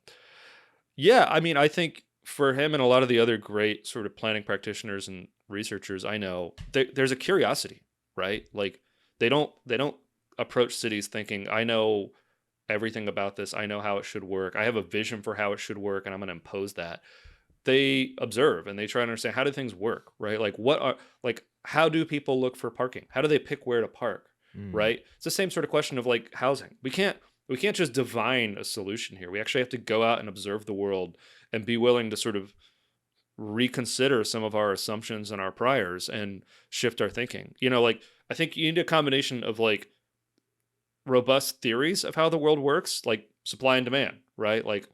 Yeah, I mean, I think for him and a lot of the other great sort of planning practitioners and researchers I know, there's a curiosity, right? Like they don't approach cities thinking, I know everything about this. I know how it should work. I have a vision for how it should work, and I'm going to impose that. They observe and they try to understand, how do things work, right? Like how do people look for parking? How do they pick where to park, right? It's the same sort of question of like housing. We can't just divine a solution here. We actually have to go out and observe the world and be willing to sort of reconsider some of our assumptions and our priors and shift our thinking. Like I think you need a combination of like robust theories of how the world works, like supply and demand, right? Like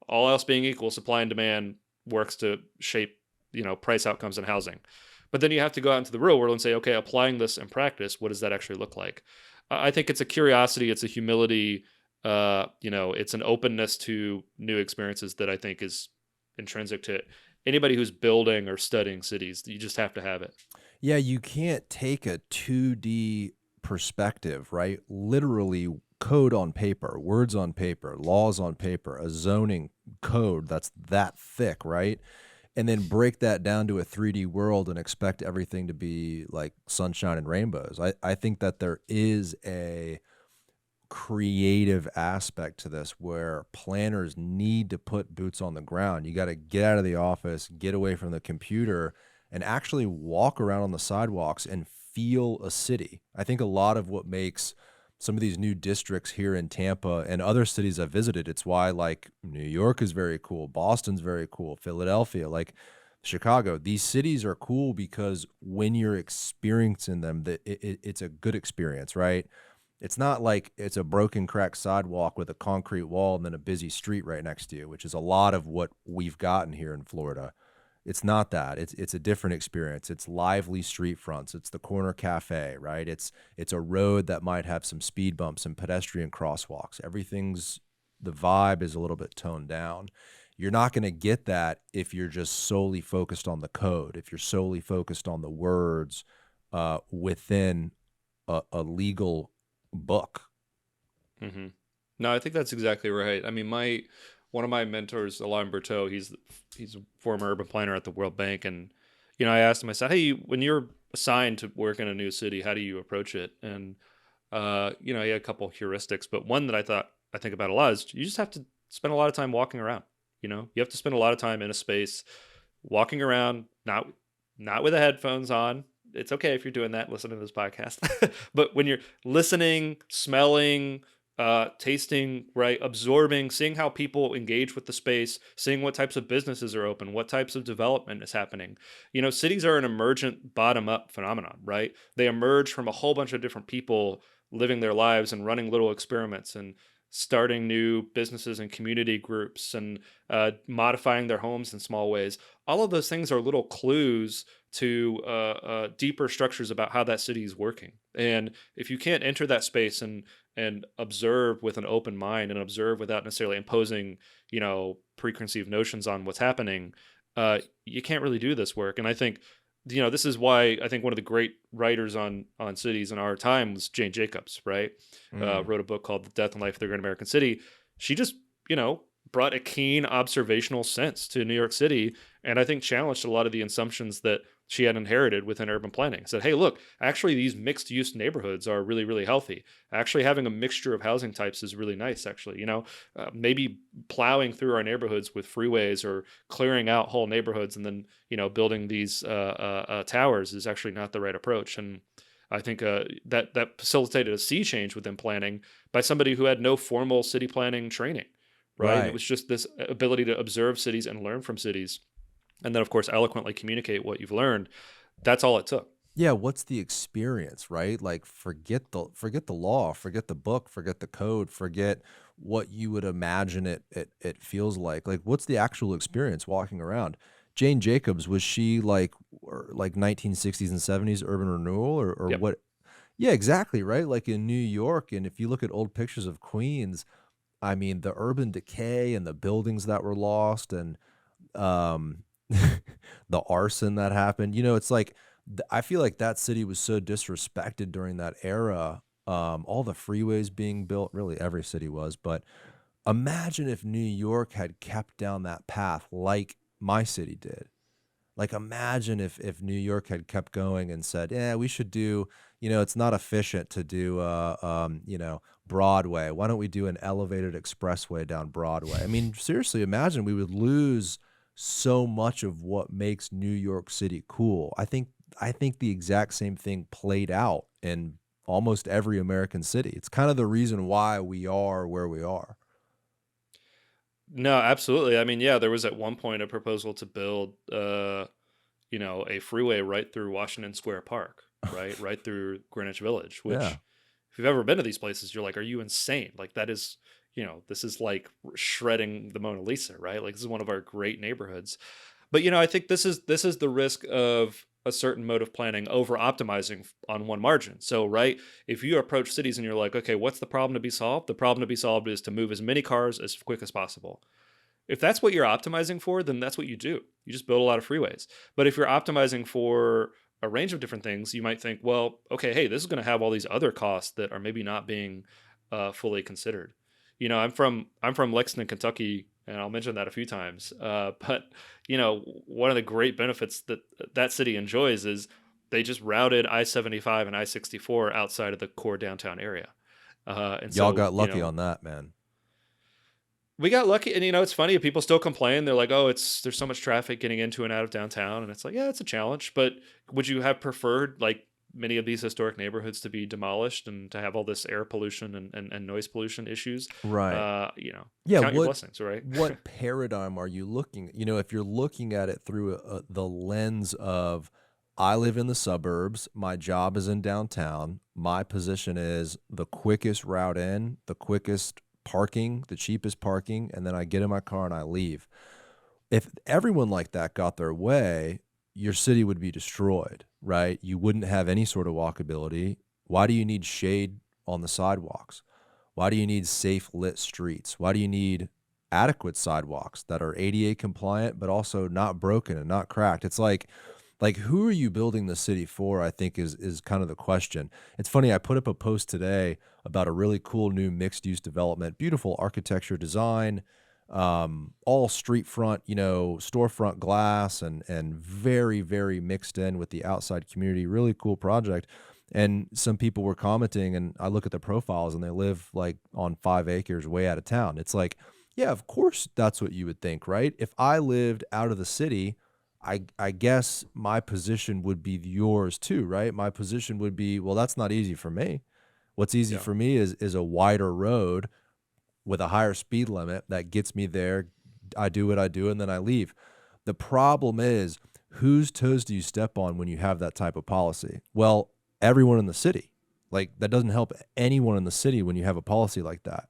all else being equal, supply and demand works to shape price outcomes in housing. But then you have to go out into the real world and say, okay, applying this in practice, what does that actually look like? I think it's a curiosity, it's a humility, it's an openness to new experiences that I think is intrinsic to anybody who's building or studying cities. You just have to have it. Yeah, you can't take a 2D perspective, right? Literally code on paper, words on paper, laws on paper, a zoning code that's that thick, right? And then break that down to a 3D world and expect everything to be like sunshine and rainbows. I think that there is a creative aspect to this where planners need to put boots on the ground. You got to get out of the office, get away from the computer, and actually walk around on the sidewalks and feel a city. I think a lot of what makes some of these new districts here in Tampa and other cities I've visited, it's why like New York is very cool, Boston's very cool, Philadelphia, like Chicago. These cities are cool because when you're experiencing them, it's a good experience, right? It's not like it's a broken, cracked sidewalk with a concrete wall and then a busy street right next to you, which is a lot of what we've gotten here in Florida. It's not that. It's a different experience. It's lively street fronts. It's the corner cafe, right? It's a road that might have some speed bumps and pedestrian crosswalks. The vibe is a little bit toned down. You're not going to get that if you're just solely focused on the code, if you're solely focused on the words within a legal book. Mm-hmm. No, I think that's exactly right. I mean, one of my mentors, Alain Berteau, he's a former urban planner at the World Bank, and I asked him, I said, "Hey, when you're assigned to work in a new city, how do you approach it?" And he had a couple heuristics, but one that I think about a lot is you just have to spend a lot of time walking around. You have to spend a lot of time in a space, walking around, not with the headphones on. It's okay if you're doing that, listening to this podcast. But when you're listening, smelling, tasting, right, absorbing, seeing how people engage with the space, seeing what types of businesses are open, what types of development is happening. Cities are an emergent bottom-up phenomenon, right? They emerge from a whole bunch of different people living their lives and running little experiments and starting new businesses and community groups and modifying their homes in small ways. All of those things are little clues to deeper structures about how that city is working. And if you can't enter that space and observe with an open mind and observe without necessarily imposing, preconceived notions on what's happening, you can't really do this work. And I think, this is why I think one of the great writers on cities in our time was Jane Jacobs, right? Wrote a book called The Death and Life of the Great American City. She just, brought a keen observational sense to New York City, and I think challenged a lot of the assumptions that she had inherited within urban planning. Said, hey, look, actually these mixed use neighborhoods are really, really healthy. Actually having a mixture of housing types is really nice, actually. Maybe plowing through our neighborhoods with freeways or clearing out whole neighborhoods and then, building these towers is actually not the right approach. And I think that facilitated a sea change within planning by somebody who had no formal city planning training. Right. It was just this ability to observe cities and learn from cities. And then, of course, eloquently communicate what you've learned. That's all it took. Yeah. What's the experience, right? Like forget the law, forget the book, forget the code, forget what you would imagine it feels like. Like what's the actual experience walking around? Jane Jacobs, was she like 1960s and 70s urban renewal or Yep. what? Yeah, exactly. Right. Like in New York. And if you look at old pictures of Queens, I mean, the urban decay and the buildings that were lost and the arson that happened, it's like, I feel like that city was so disrespected during that era. All the freeways being built, really every city was, but imagine if New York had kept down that path like my city did. Like imagine if New York had kept going and said, yeah, we should do, it's not efficient to do, Broadway. Why don't we do an elevated expressway down Broadway? I mean, seriously, imagine we would lose so much of what makes New York City cool. I think the exact same thing played out in almost every American city. It's kind of the reason why we are where we are. No, absolutely. I mean, yeah, there was at one point a proposal to build, a freeway right through Washington Square Park, right through Greenwich Village, which Yeah. if you've ever been to these places, you're like, are you insane? Like that is, this is like shredding the Mona Lisa, right? Like this is one of our great neighborhoods. But I think this is the risk of a certain mode of planning over optimizing on one margin. So, right, if you approach cities and you're like, okay, what's the problem to be solved? The problem to be solved is to move as many cars as quick as possible. If that's what you're optimizing for, then that's what you do. You just build a lot of freeways. But if you're optimizing for a range of different things, you might think, well, okay, hey, this is going to have all these other costs that are maybe not being fully considered. I'm from Lexington, Kentucky, and I'll mention that a few times. But one of the great benefits that that city enjoys is they just routed I-75 and I-64 outside of the core downtown area. And Y'all so, got lucky on that, man. we got lucky. And it's funny, people still complain. They're like, oh, there's so much traffic getting into and out of downtown. And it's like, yeah, it's a challenge. But would you have preferred like many of these historic neighborhoods to be demolished and to have all this air pollution and noise pollution issues? Right. Yeah. Count your blessings, right? What paradigm are you looking? If you're looking at it through the lens of, I live in the suburbs, my job is in downtown, my position is the quickest route in, the quickest parking, the cheapest parking, and then I get in my car and I leave. If everyone like that got their way, your city would be destroyed, right? You wouldn't have any sort of walkability. Why do you need shade on the sidewalks? Why do you need safe lit streets? Why do you need adequate sidewalks that are ADA compliant but also not broken and not cracked? It's like who are you building the city for, I think is kind of the question. It's funny, I put up a post today about a really cool new mixed use development, beautiful architecture design, all street front, storefront glass and very, very mixed in with the outside community, really cool project. And some people were commenting, and I look at the profiles and they live like on 5 acres way out of town. It's like, yeah, of course that's what you would think, right? If I lived out of the city, I guess my position would be yours too, right? My position would be, well, that's not easy for me. What's easy for me is a wider road with a higher speed limit that gets me there. I do what I do and then I leave. The problem is, whose toes do you step on when you have that type of policy? Well, everyone in the city. Like, that doesn't help anyone in the city when you have a policy like that.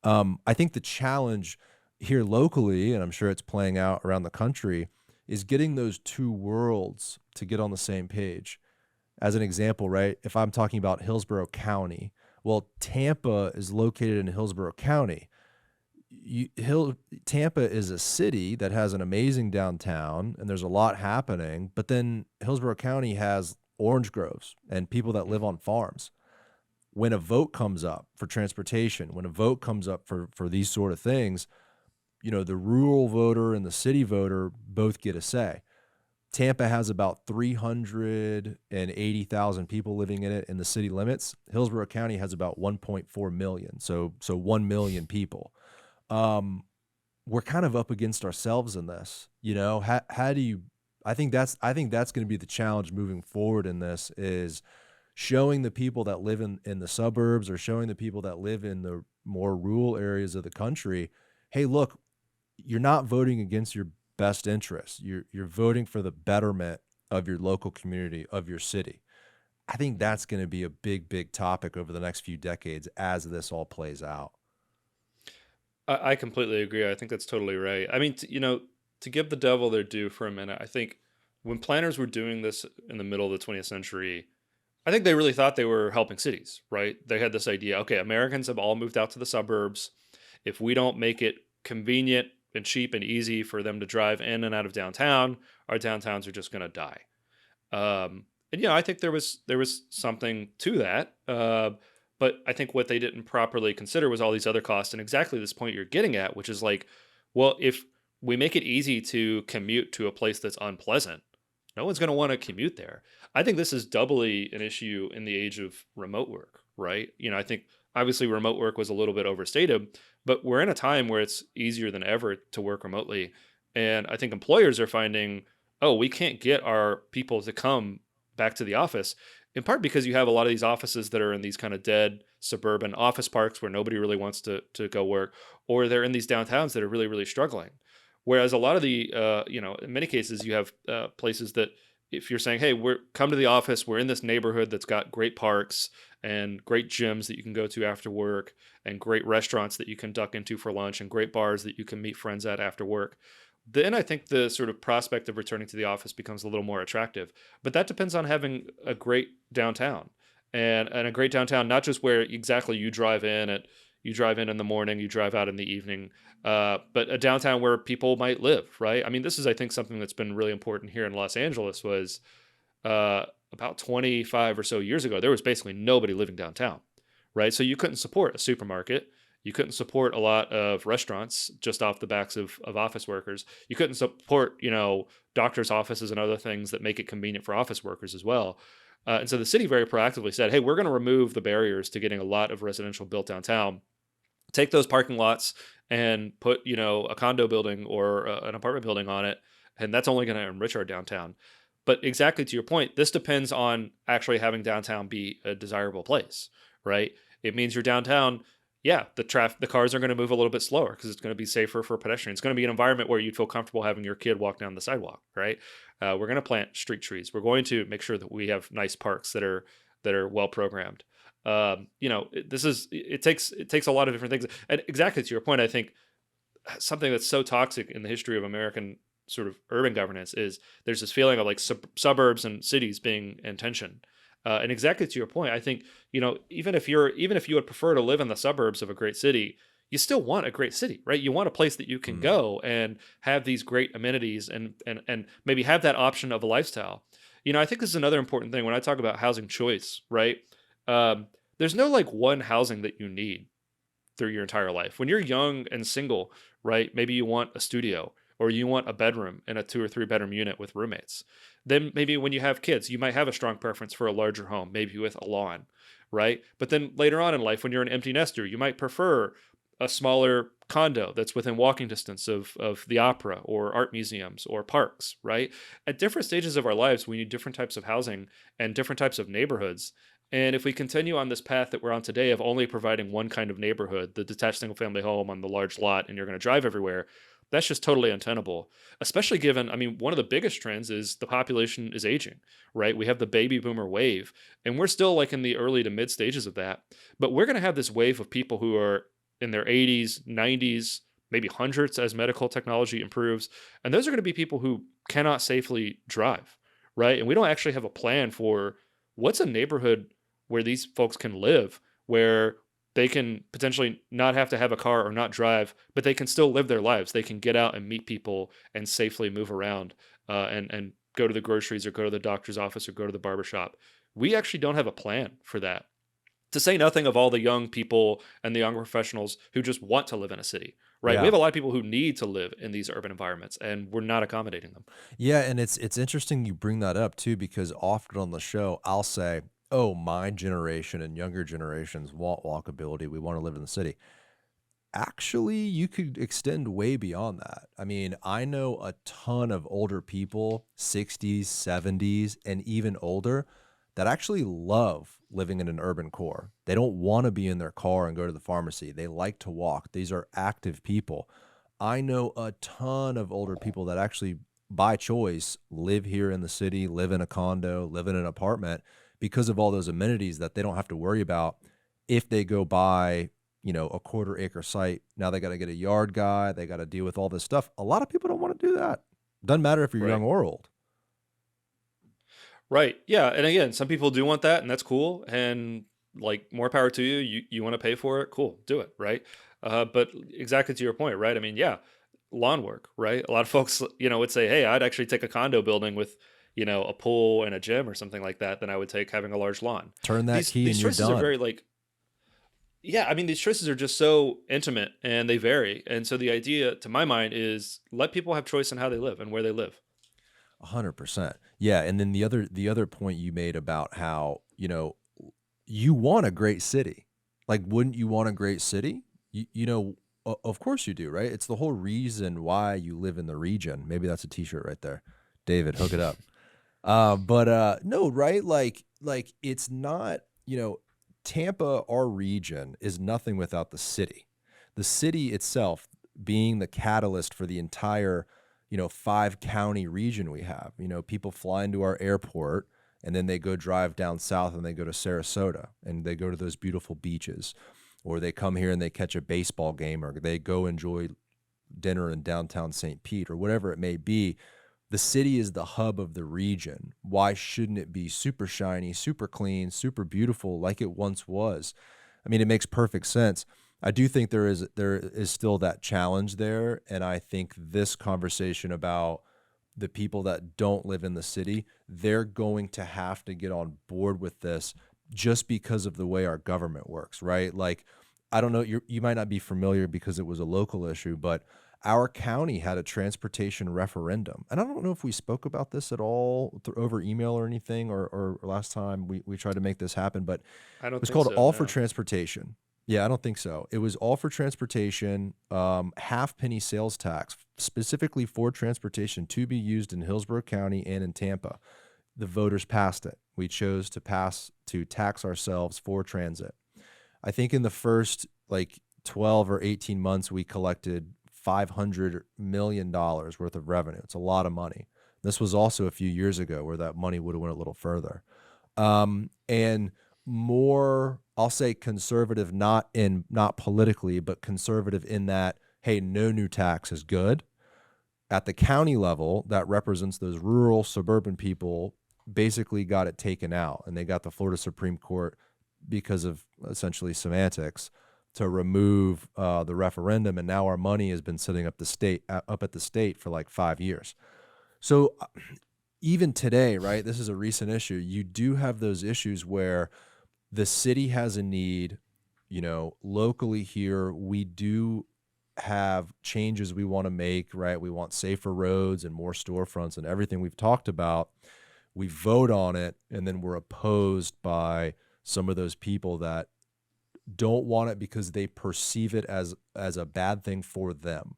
I think the challenge here locally, and I'm sure it's playing out around the country, is getting those two worlds to get on the same page. As an example, right, if I'm talking about Hillsborough County, well, Tampa is located in Hillsborough County. Tampa is a city that has an amazing downtown, and there's a lot happening, but then Hillsborough County has orange groves and people that live on farms. When a vote comes up for transportation, when a vote comes up for these sort of things, the rural voter and the city voter both get a say. Tampa has about 380,000 people living in it in the city limits. Hillsborough County has about 1.4 million, so 1 million people. We're kind of up against ourselves in this. How do you? I think that's going to be the challenge moving forward in this, is showing the people that live in the suburbs or showing the people that live in the more rural areas of the country, hey, look, you're not voting against your best interests. You're voting for the betterment of your local community, of your city. I think that's going to be a big, big topic over the next few decades as this all plays out. I completely agree. I think that's totally right. I mean, to give the devil their due for a minute, I think when planners were doing this in the middle of the 20th century, I think they really thought they were helping cities, right? They had this idea, okay, Americans have all moved out to the suburbs. If we don't make it convenient and cheap and easy for them to drive in and out of downtown, our downtowns are just going to die. And I think there was something to that. But I think what they didn't properly consider was all these other costs, and exactly this point you're getting at, which is like, well, if we make it easy to commute to a place that's unpleasant, no one's going to want to commute there. I think this is doubly an issue in the age of remote work, right? I think obviously remote work was a little bit overstated, but we're in a time where it's easier than ever to work remotely. And I think employers are finding, oh, we can't get our people to come back to the office, in part because you have a lot of these offices that are in these kind of dead suburban office parks where nobody really wants to go work, or they're in these downtowns that are really, really struggling. Whereas a lot of the, in many cases, you have places that if you're saying, hey, come to the office, we're in this neighborhood that's got great parks and great gyms that you can go to after work and great restaurants that you can duck into for lunch and great bars that you can meet friends at after work. then I think the sort of prospect of returning to the office becomes a little more attractive. But that depends on having a great downtown, and a great downtown, not just where exactly you drive in the morning, you drive out in the evening, but a downtown where people might live, right? I mean, this is, I think, something that's been really important here in Los Angeles was about 25 or so years ago, there was basically nobody living downtown, right? So you couldn't support a supermarket. You couldn't support a lot of restaurants just off the backs of office workers. You couldn't support, doctors' offices and other things that make it convenient for office workers as well. And so the city very proactively said, hey, we're going to remove the barriers to getting a lot of residential built downtown. Take those parking lots and put, a condo building or an apartment building on it. And that's only going to enrich our downtown. But exactly to your point, this depends on actually having downtown be a desirable place, right? It means your downtown, yeah, the cars are going to move a little bit slower because it's going to be safer for pedestrians. It's going to be an environment where you'd feel comfortable having your kid walk down the sidewalk, right? We're going to plant street trees. We're going to make sure that we have nice parks that are well programmed. It takes a lot of different things. And exactly to your point, I think something that's so toxic in the history of American sort of urban governance is there's this feeling of like suburbs and cities being in tension. And exactly to your point, I think, even if you would prefer to live in the suburbs of a great city, you still want a great city, right? You want a place that you can go and have these great amenities and maybe have that option of a lifestyle. I think this is another important thing when I talk about housing choice, right? There's no like one housing that you need through your entire life. When you're young and single, right? Maybe you want a studio or you want a bedroom in a 2 or 3 bedroom unit with roommates. Then maybe when you have kids, you might have a strong preference for a larger home, maybe with a lawn, right? But then later on in life, when you're an empty nester, you might prefer a smaller condo that's within walking distance of the opera or art museums or parks, right? At different stages of our lives, we need different types of housing and different types of neighborhoods. And if we continue on this path that we're on today of only providing one kind of neighborhood, the detached single family home on the large lot, and you're going to drive everywhere, that's just totally untenable, especially given, one of the biggest trends is the population is aging, right? We have the baby boomer wave, and we're still like in the early to mid stages of that. But we're going to have this wave of people who are in their 80s, 90s, maybe hundreds as medical technology improves. And those are going to be people who cannot safely drive, right? And we don't actually have a plan for what's a neighborhood where these folks can live, where they can potentially not have to have a car or not drive, but they can still live their lives. They can get out and meet people and safely move around and go to the groceries or go to the doctor's office or go to the barbershop. We actually don't have a plan for that. To say nothing of all the young people and the young professionals who just want to live in a city, right? Yeah. We have a lot of people who need to live in these urban environments, and we're not accommodating them. Yeah, and it's interesting you bring that up too, because often on the show I'll say, oh, my generation and younger generations want walkability. We want to live in the city. Actually, you could extend way beyond that. I know a ton of older people, 60s, 70s, and even older, that actually love living in an urban core. They don't want to be in their car and go to the pharmacy. They like to walk. These are active people. I know a ton of older people that actually, by choice, live here in the city, live in a condo, live in an apartment because of all those amenities that they don't have to worry about if they go buy, a quarter-acre site. Now they got to get a yard guy. They got to deal with all this stuff. A lot of people don't want to do that. Doesn't matter if you're young or old. Right. Yeah. And again, some people do want that, and that's cool. And like, more power to you. You want to pay for it? Cool. Do it. Right. But exactly to your point, right? Lawn work, right? A lot of folks, would say, hey, I'd actually take a condo building with, a pool and a gym or something like that than I would take having a large lawn. Turn that key and you're done. These choices are very these choices are just so intimate and they vary. And so the idea, to my mind, is let people have choice in how they live and where they live. 100%. Yeah. And then the other point you made about how, you want a great city. Like, wouldn't you want a great city? Of course you do, right? It's the whole reason why you live in the region. Maybe that's a t-shirt right there. David, hook it up. No, right? Like it's not, Tampa, our region, is nothing without the city. The city itself being the catalyst for the entire 5-county region we have. People fly into our airport and then they go drive down south and they go to Sarasota and they go to those beautiful beaches, or they come here and they catch a baseball game, or they go enjoy dinner in downtown St. Pete or whatever it may be. The city is the hub of the region. Why shouldn't it be super shiny, super clean, super beautiful like it once was? I mean, it makes perfect sense. I do think there is still that challenge there, and I think this conversation about the people that don't live in the city, they're going to have to get on board with this just because of the way our government works, right? Like, I don't know, you might not be familiar because it was a local issue, but our county had a transportation referendum. And I don't know if we spoke about this at all over email or anything, or last time we tried to make this happen, but I it don't was think called so. All for No. Transportation. Yeah, I don't think so. It was all for transportation, half penny sales tax, specifically for transportation to be used in Hillsborough County and in Tampa. The voters passed it. We chose to tax ourselves for transit. I think in the first like 12 or 18 months, we collected $500 million worth of revenue. It's a lot of money. This was also a few years ago where that money would have went a little further. And more, I'll say conservative, not politically, but conservative in that, hey, no new tax is good. At the county level, that represents those rural suburban people, basically got it taken out, and they got the Florida Supreme Court, because of essentially semantics, to remove the referendum, and now our money has been sitting up at the state for like 5 years. So even today, right, this is a recent issue, you do have those issues where the city has a need, locally here, we do have changes we want to make, right? We want safer roads and more storefronts and everything we've talked about. We vote on it, and then we're opposed by some of those people that don't want it because they perceive it as a bad thing for them.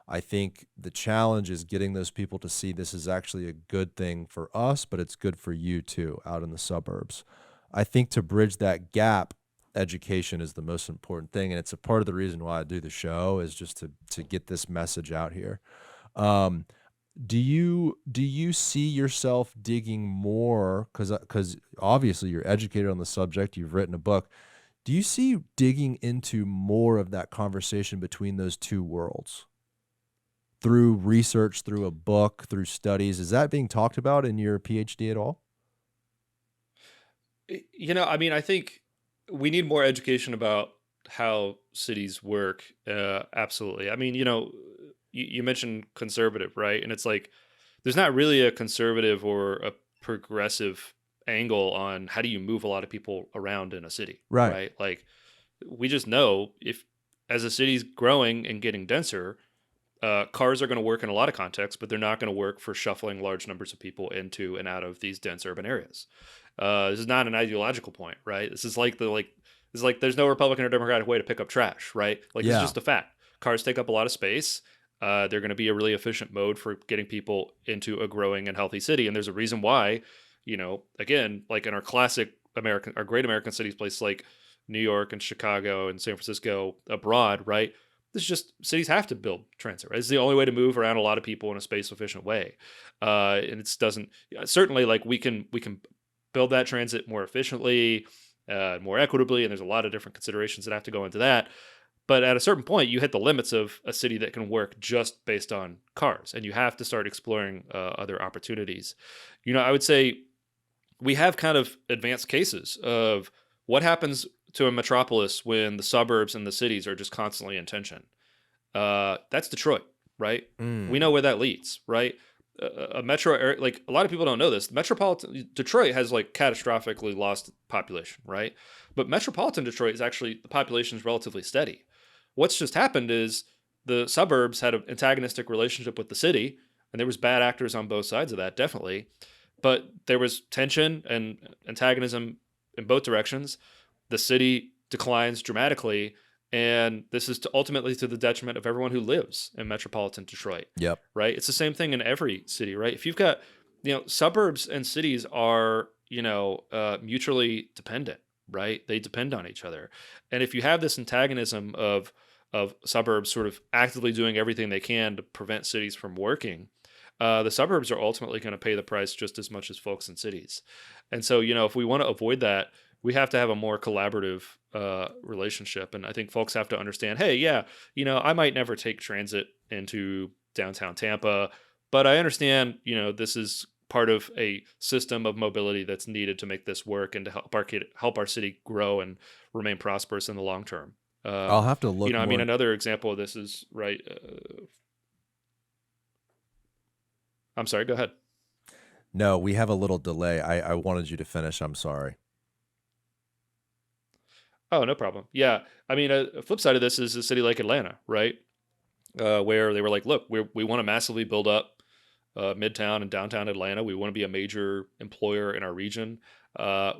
I think the challenge is getting those people to see this is actually a good thing for us, but it's good for you too out in the suburbs. I think to bridge that gap, education is the most important thing, and it's a part of the reason why I do the show, is just to get this message out here. Do you see yourself digging more, because obviously you're educated on the subject, you've written a book. Do you see digging into more of that conversation between those two worlds through research, through a book, through studies? Is that being talked about in your PhD at all? I mean, I think we need more education about how cities work. Absolutely. I mean, you mentioned conservative, right? And it's like, there's not really a conservative or a progressive angle on how do you move a lot of people around in a city, Right. right? Like, we just know if as a city's growing and getting denser, cars are going to work in a lot of contexts, but they're not going to work for shuffling large numbers of people into and out of these dense urban areas. This is not an ideological point, right? This is like there's no Republican or Democratic way to pick up trash, right? Like, This is just a fact. Cars take up a lot of space. They're going to be a really efficient mode for getting people into a growing and healthy city. And there's a reason why, again, like in our great American cities, places like New York and Chicago and San Francisco abroad, right? This is just, cities have to build transit, right? It's the only way to move around a lot of people in a space efficient way. And it doesn't, certainly, like, we can build that transit more efficiently, more equitably. And there's a lot of different considerations that have to go into that. But at a certain point, you hit the limits of a city that can work just based on cars, and you have to start exploring other opportunities. I would say we have kind of advanced cases of what happens to a metropolis when the suburbs and the cities are just constantly in tension. That's Detroit, right? We know where that leads, right? A metro area, like, a lot of people don't know this. Metropolitan Detroit has like catastrophically lost population, right? But metropolitan Detroit is actually, the population is relatively steady. What's just happened is the suburbs had an antagonistic relationship with the city, and there was bad actors on both sides of that, definitely. But there was tension and antagonism in both directions. The city declines dramatically, and this is ultimately to the detriment of everyone who lives in metropolitan Detroit. Yep. Right? It's the same thing in every city, right? If you've got, suburbs and cities are, mutually dependent, right? They depend on each other. And if you have this antagonism of suburbs sort of actively doing everything they can to prevent cities from working, the suburbs are ultimately going to pay the price just as much as folks in cities. And so, if we want to avoid that, we have to have a more collaborative relationship. And I think folks have to understand, hey, yeah, I might never take transit into downtown Tampa, but I understand, this is part of a system of mobility that's needed to make this work and to help our city grow and remain prosperous in the long term. I'll have to look I mean, more. another example of this is right. I'm sorry. Go ahead. No, we have a little delay. I wanted you to finish. I'm sorry. Oh, no problem. Yeah, I mean, a flip side of this is a city like Atlanta, right? Where they were like, look, we want to massively build up Midtown and downtown Atlanta. We want to be a major employer in our region.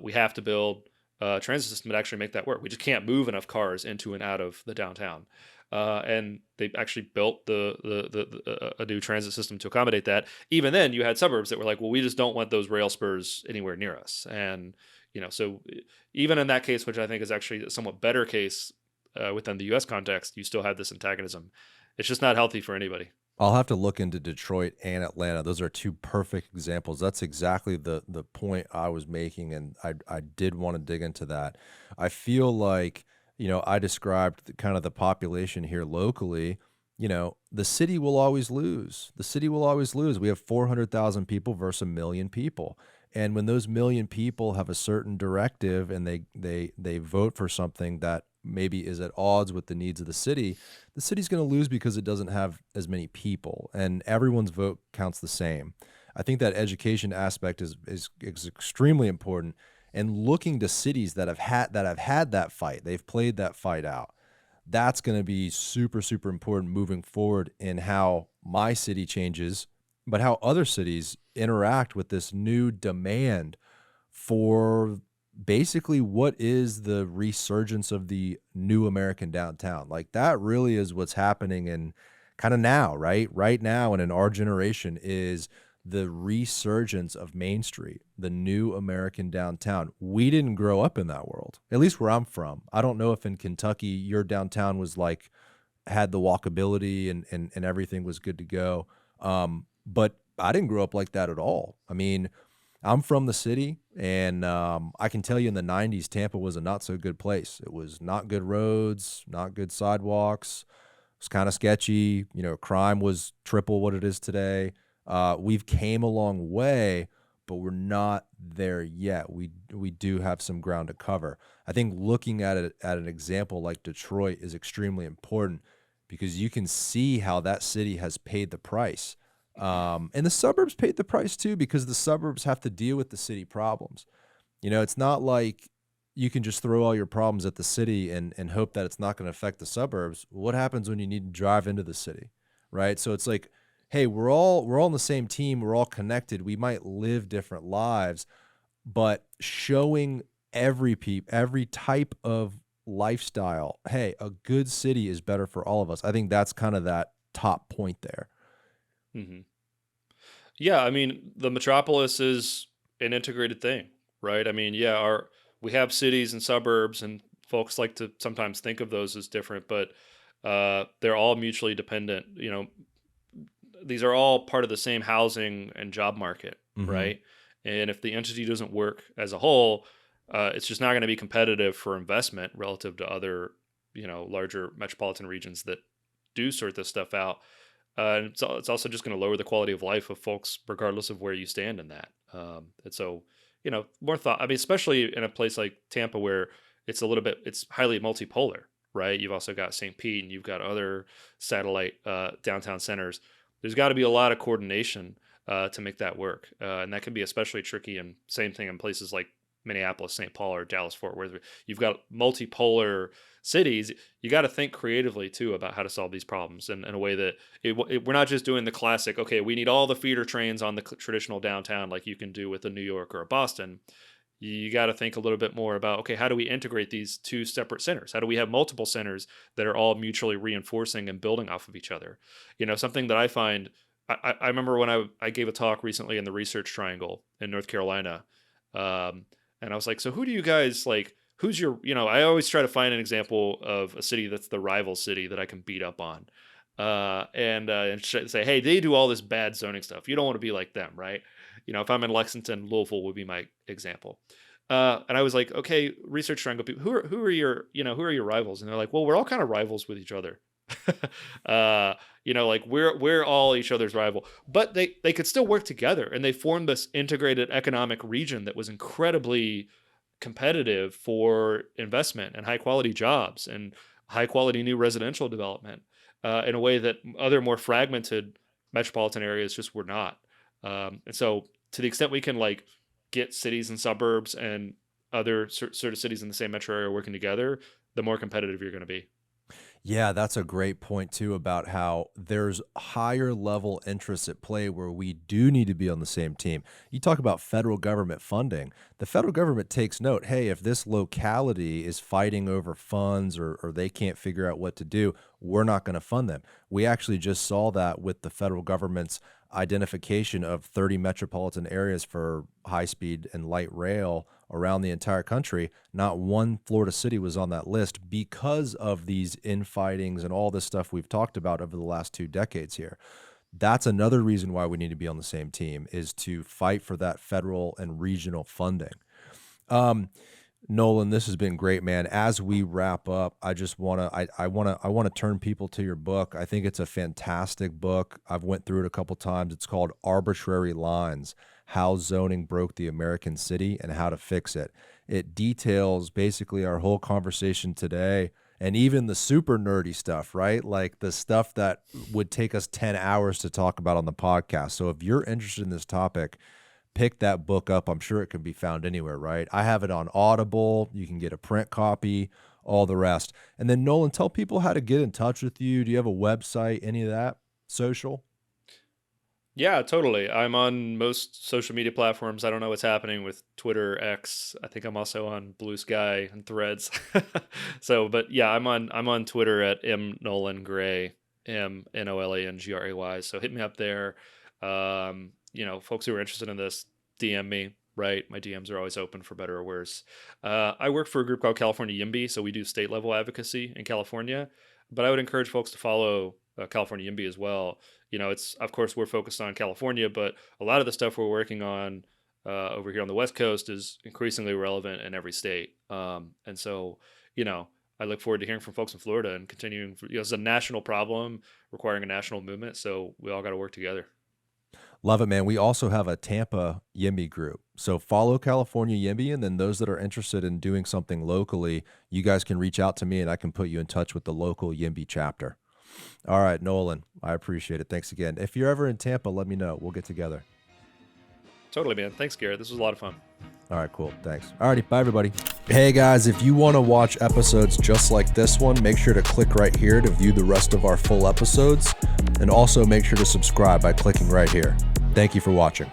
We have to build a transit system to actually make that work. We just can't move enough cars into and out of the downtown. And they actually built a new transit system to accommodate that. Even then, you had suburbs that were like, well, we just don't want those rail spurs anywhere near us. And so even in that case, which I think is actually a somewhat better case within the U.S. context, you still have this antagonism. It's just not healthy for anybody. I'll have to look into Detroit and Atlanta. Those are two perfect examples. That's exactly the point I was making, and I did want to dig into that. I feel like, I described kind of the population here locally. The city will always lose. The city will always lose. We have 400,000 people versus 1 million people. And when those 1 million people have a certain directive and they vote for something that maybe is at odds with the needs of the city's going to lose because it doesn't have as many people, and everyone's vote counts the same. I think that education aspect is extremely important, and looking to cities that have had that fight, they've played that fight out. That's going to be super, super important moving forward in how my city changes, but how other cities interact with this new demand for basically what is the resurgence of the new American downtown. Like, that really is what's happening in kind of now, right? Right now, and in our generation, is the resurgence of Main Street, the new American downtown. We didn't grow up in that world, at least where I'm from. I don't know if in Kentucky your downtown was like, had the walkability and everything was good to go. But I didn't grow up like that at all. I mean, I'm from the city, and I can tell you in the 90s, Tampa was a not so good place. It was not good roads, not good sidewalks. It was kind of sketchy. Crime was triple what it is today. We've came a long way, but we're not there yet. We do have some ground to cover. I think looking at it at an example like Detroit is extremely important, because you can see how that city has paid the price. And the suburbs paid the price too, because the suburbs have to deal with the city problems. It's not like you can just throw all your problems at the city and hope that it's not going to affect the suburbs. What happens when you need to drive into the city, right? So it's like, hey, we're all on the same team. We're all connected. We might live different lives, but showing every type of lifestyle, hey, a good city is better for all of us. I think that's kind of that top point there. Mm-hmm. Yeah, I mean, the metropolis is an integrated thing, right? I mean, yeah, we have cities and suburbs, and folks like to sometimes think of those as different, but they're all mutually dependent. These are all part of the same housing and job market, Mm-hmm. right? And if the entity doesn't work as a whole, it's just not going to be competitive for investment relative to other, larger metropolitan regions that do sort this stuff out. And it's also just going to lower the quality of life of folks, regardless of where you stand in that. And so, more thought. I mean, especially in a place like Tampa, where it's highly multipolar, right? You've also got St. Pete, and you've got other satellite downtown centers. There's got to be a lot of coordination to make that work, and that can be especially tricky. And same thing in places like Minneapolis, St. Paul, or Dallas, Fort Worth. You've got multipolar cities. You got to think creatively too about how to solve these problems in a way that we're not just doing the classic, okay, we need all the feeder trains on the traditional downtown like you can do with a New York or a Boston. You got to think a little bit more about, okay, how do we integrate these two separate centers? How do we have multiple centers that are all mutually reinforcing and building off of each other? Something that I find, I remember when I gave a talk recently in the Research Triangle in North Carolina, and I was like, so who do you guys like? Who's your, I always try to find an example of a city that's the rival city that I can beat up on. And say, hey, they do all this bad zoning stuff. You don't want to be like them, right? If I'm in Lexington, Louisville would be my example. And I was like, okay, research triangle people, who are your rivals? And they're like, well, we're all kind of rivals with each other. Like we're all each other's rival, but they could still work together, and they formed this integrated economic region that was incredibly competitive for investment and high quality jobs and high quality new residential development, in a way that other more fragmented metropolitan areas just were not. And so to the extent we can like get cities and suburbs and other sort of cities in the same metro area working together, the more competitive you're going to be. Yeah, that's a great point too about how there's higher level interests at play where we do need to be on the same team. You talk about federal government funding. The federal government takes note, hey, if this locality is fighting over funds or they can't figure out what to do, we're not going to fund them. We actually just saw that with the federal government's identification of 30 metropolitan areas for high speed and light rail around the entire country. Not one Florida city was on that list because of these infightings and all this stuff we've talked about over the last 2 decades here. That's another reason why we need to be on the same team, is to fight for that federal and regional funding. Nolan, this has been great, man. As we wrap up, I just want to turn people to your book. I think it's a fantastic book. I've went through it a couple times. It's called Arbitrary Lines: How Zoning Broke the American City and How to Fix It. It details basically our whole conversation today, and even the super nerdy stuff, right? Like the stuff that would take us 10 hours to talk about on the podcast. So if you're interested in this topic, pick that book up. I'm sure it can be found anywhere, right? I have it on Audible. You can get a print copy, all the rest. And then Nolan, tell people how to get in touch with you. Do you have a website, any of that, social? Yeah, totally. I'm on most social media platforms. I don't know what's happening with Twitter, X. I think I'm also on Blue Sky and Threads. But yeah, I'm on Twitter at @MNolanGray, MNOLANGRAY. So hit me up there. Folks who are interested in this, DM me, right? My DMs are always open, for better or worse. I work for a group called California YIMBY, so we do state level advocacy in California. But I would encourage folks to follow California YIMBY as well. It's, of course, we're focused on California, but a lot of the stuff we're working on over here on the West Coast is increasingly relevant in every state. And so, I look forward to hearing from folks in Florida and continuing. It's a national problem requiring a national movement, so we all got to work together. Love it, man. We also have a Tampa YIMBY group. So follow California YIMBY, and then those that are interested in doing something locally, you guys can reach out to me and I can put you in touch with the local YIMBY chapter. All right, Nolan, I appreciate it. Thanks again. If you're ever in Tampa, let me know. We'll get together. Totally, man. Thanks, Garrett. This was a lot of fun. All right, cool. Thanks. All righty. Bye, everybody. Hey, guys, if you want to watch episodes just like this one, make sure to click right here to view the rest of our full episodes. And also make sure to subscribe by clicking right here. Thank you for watching.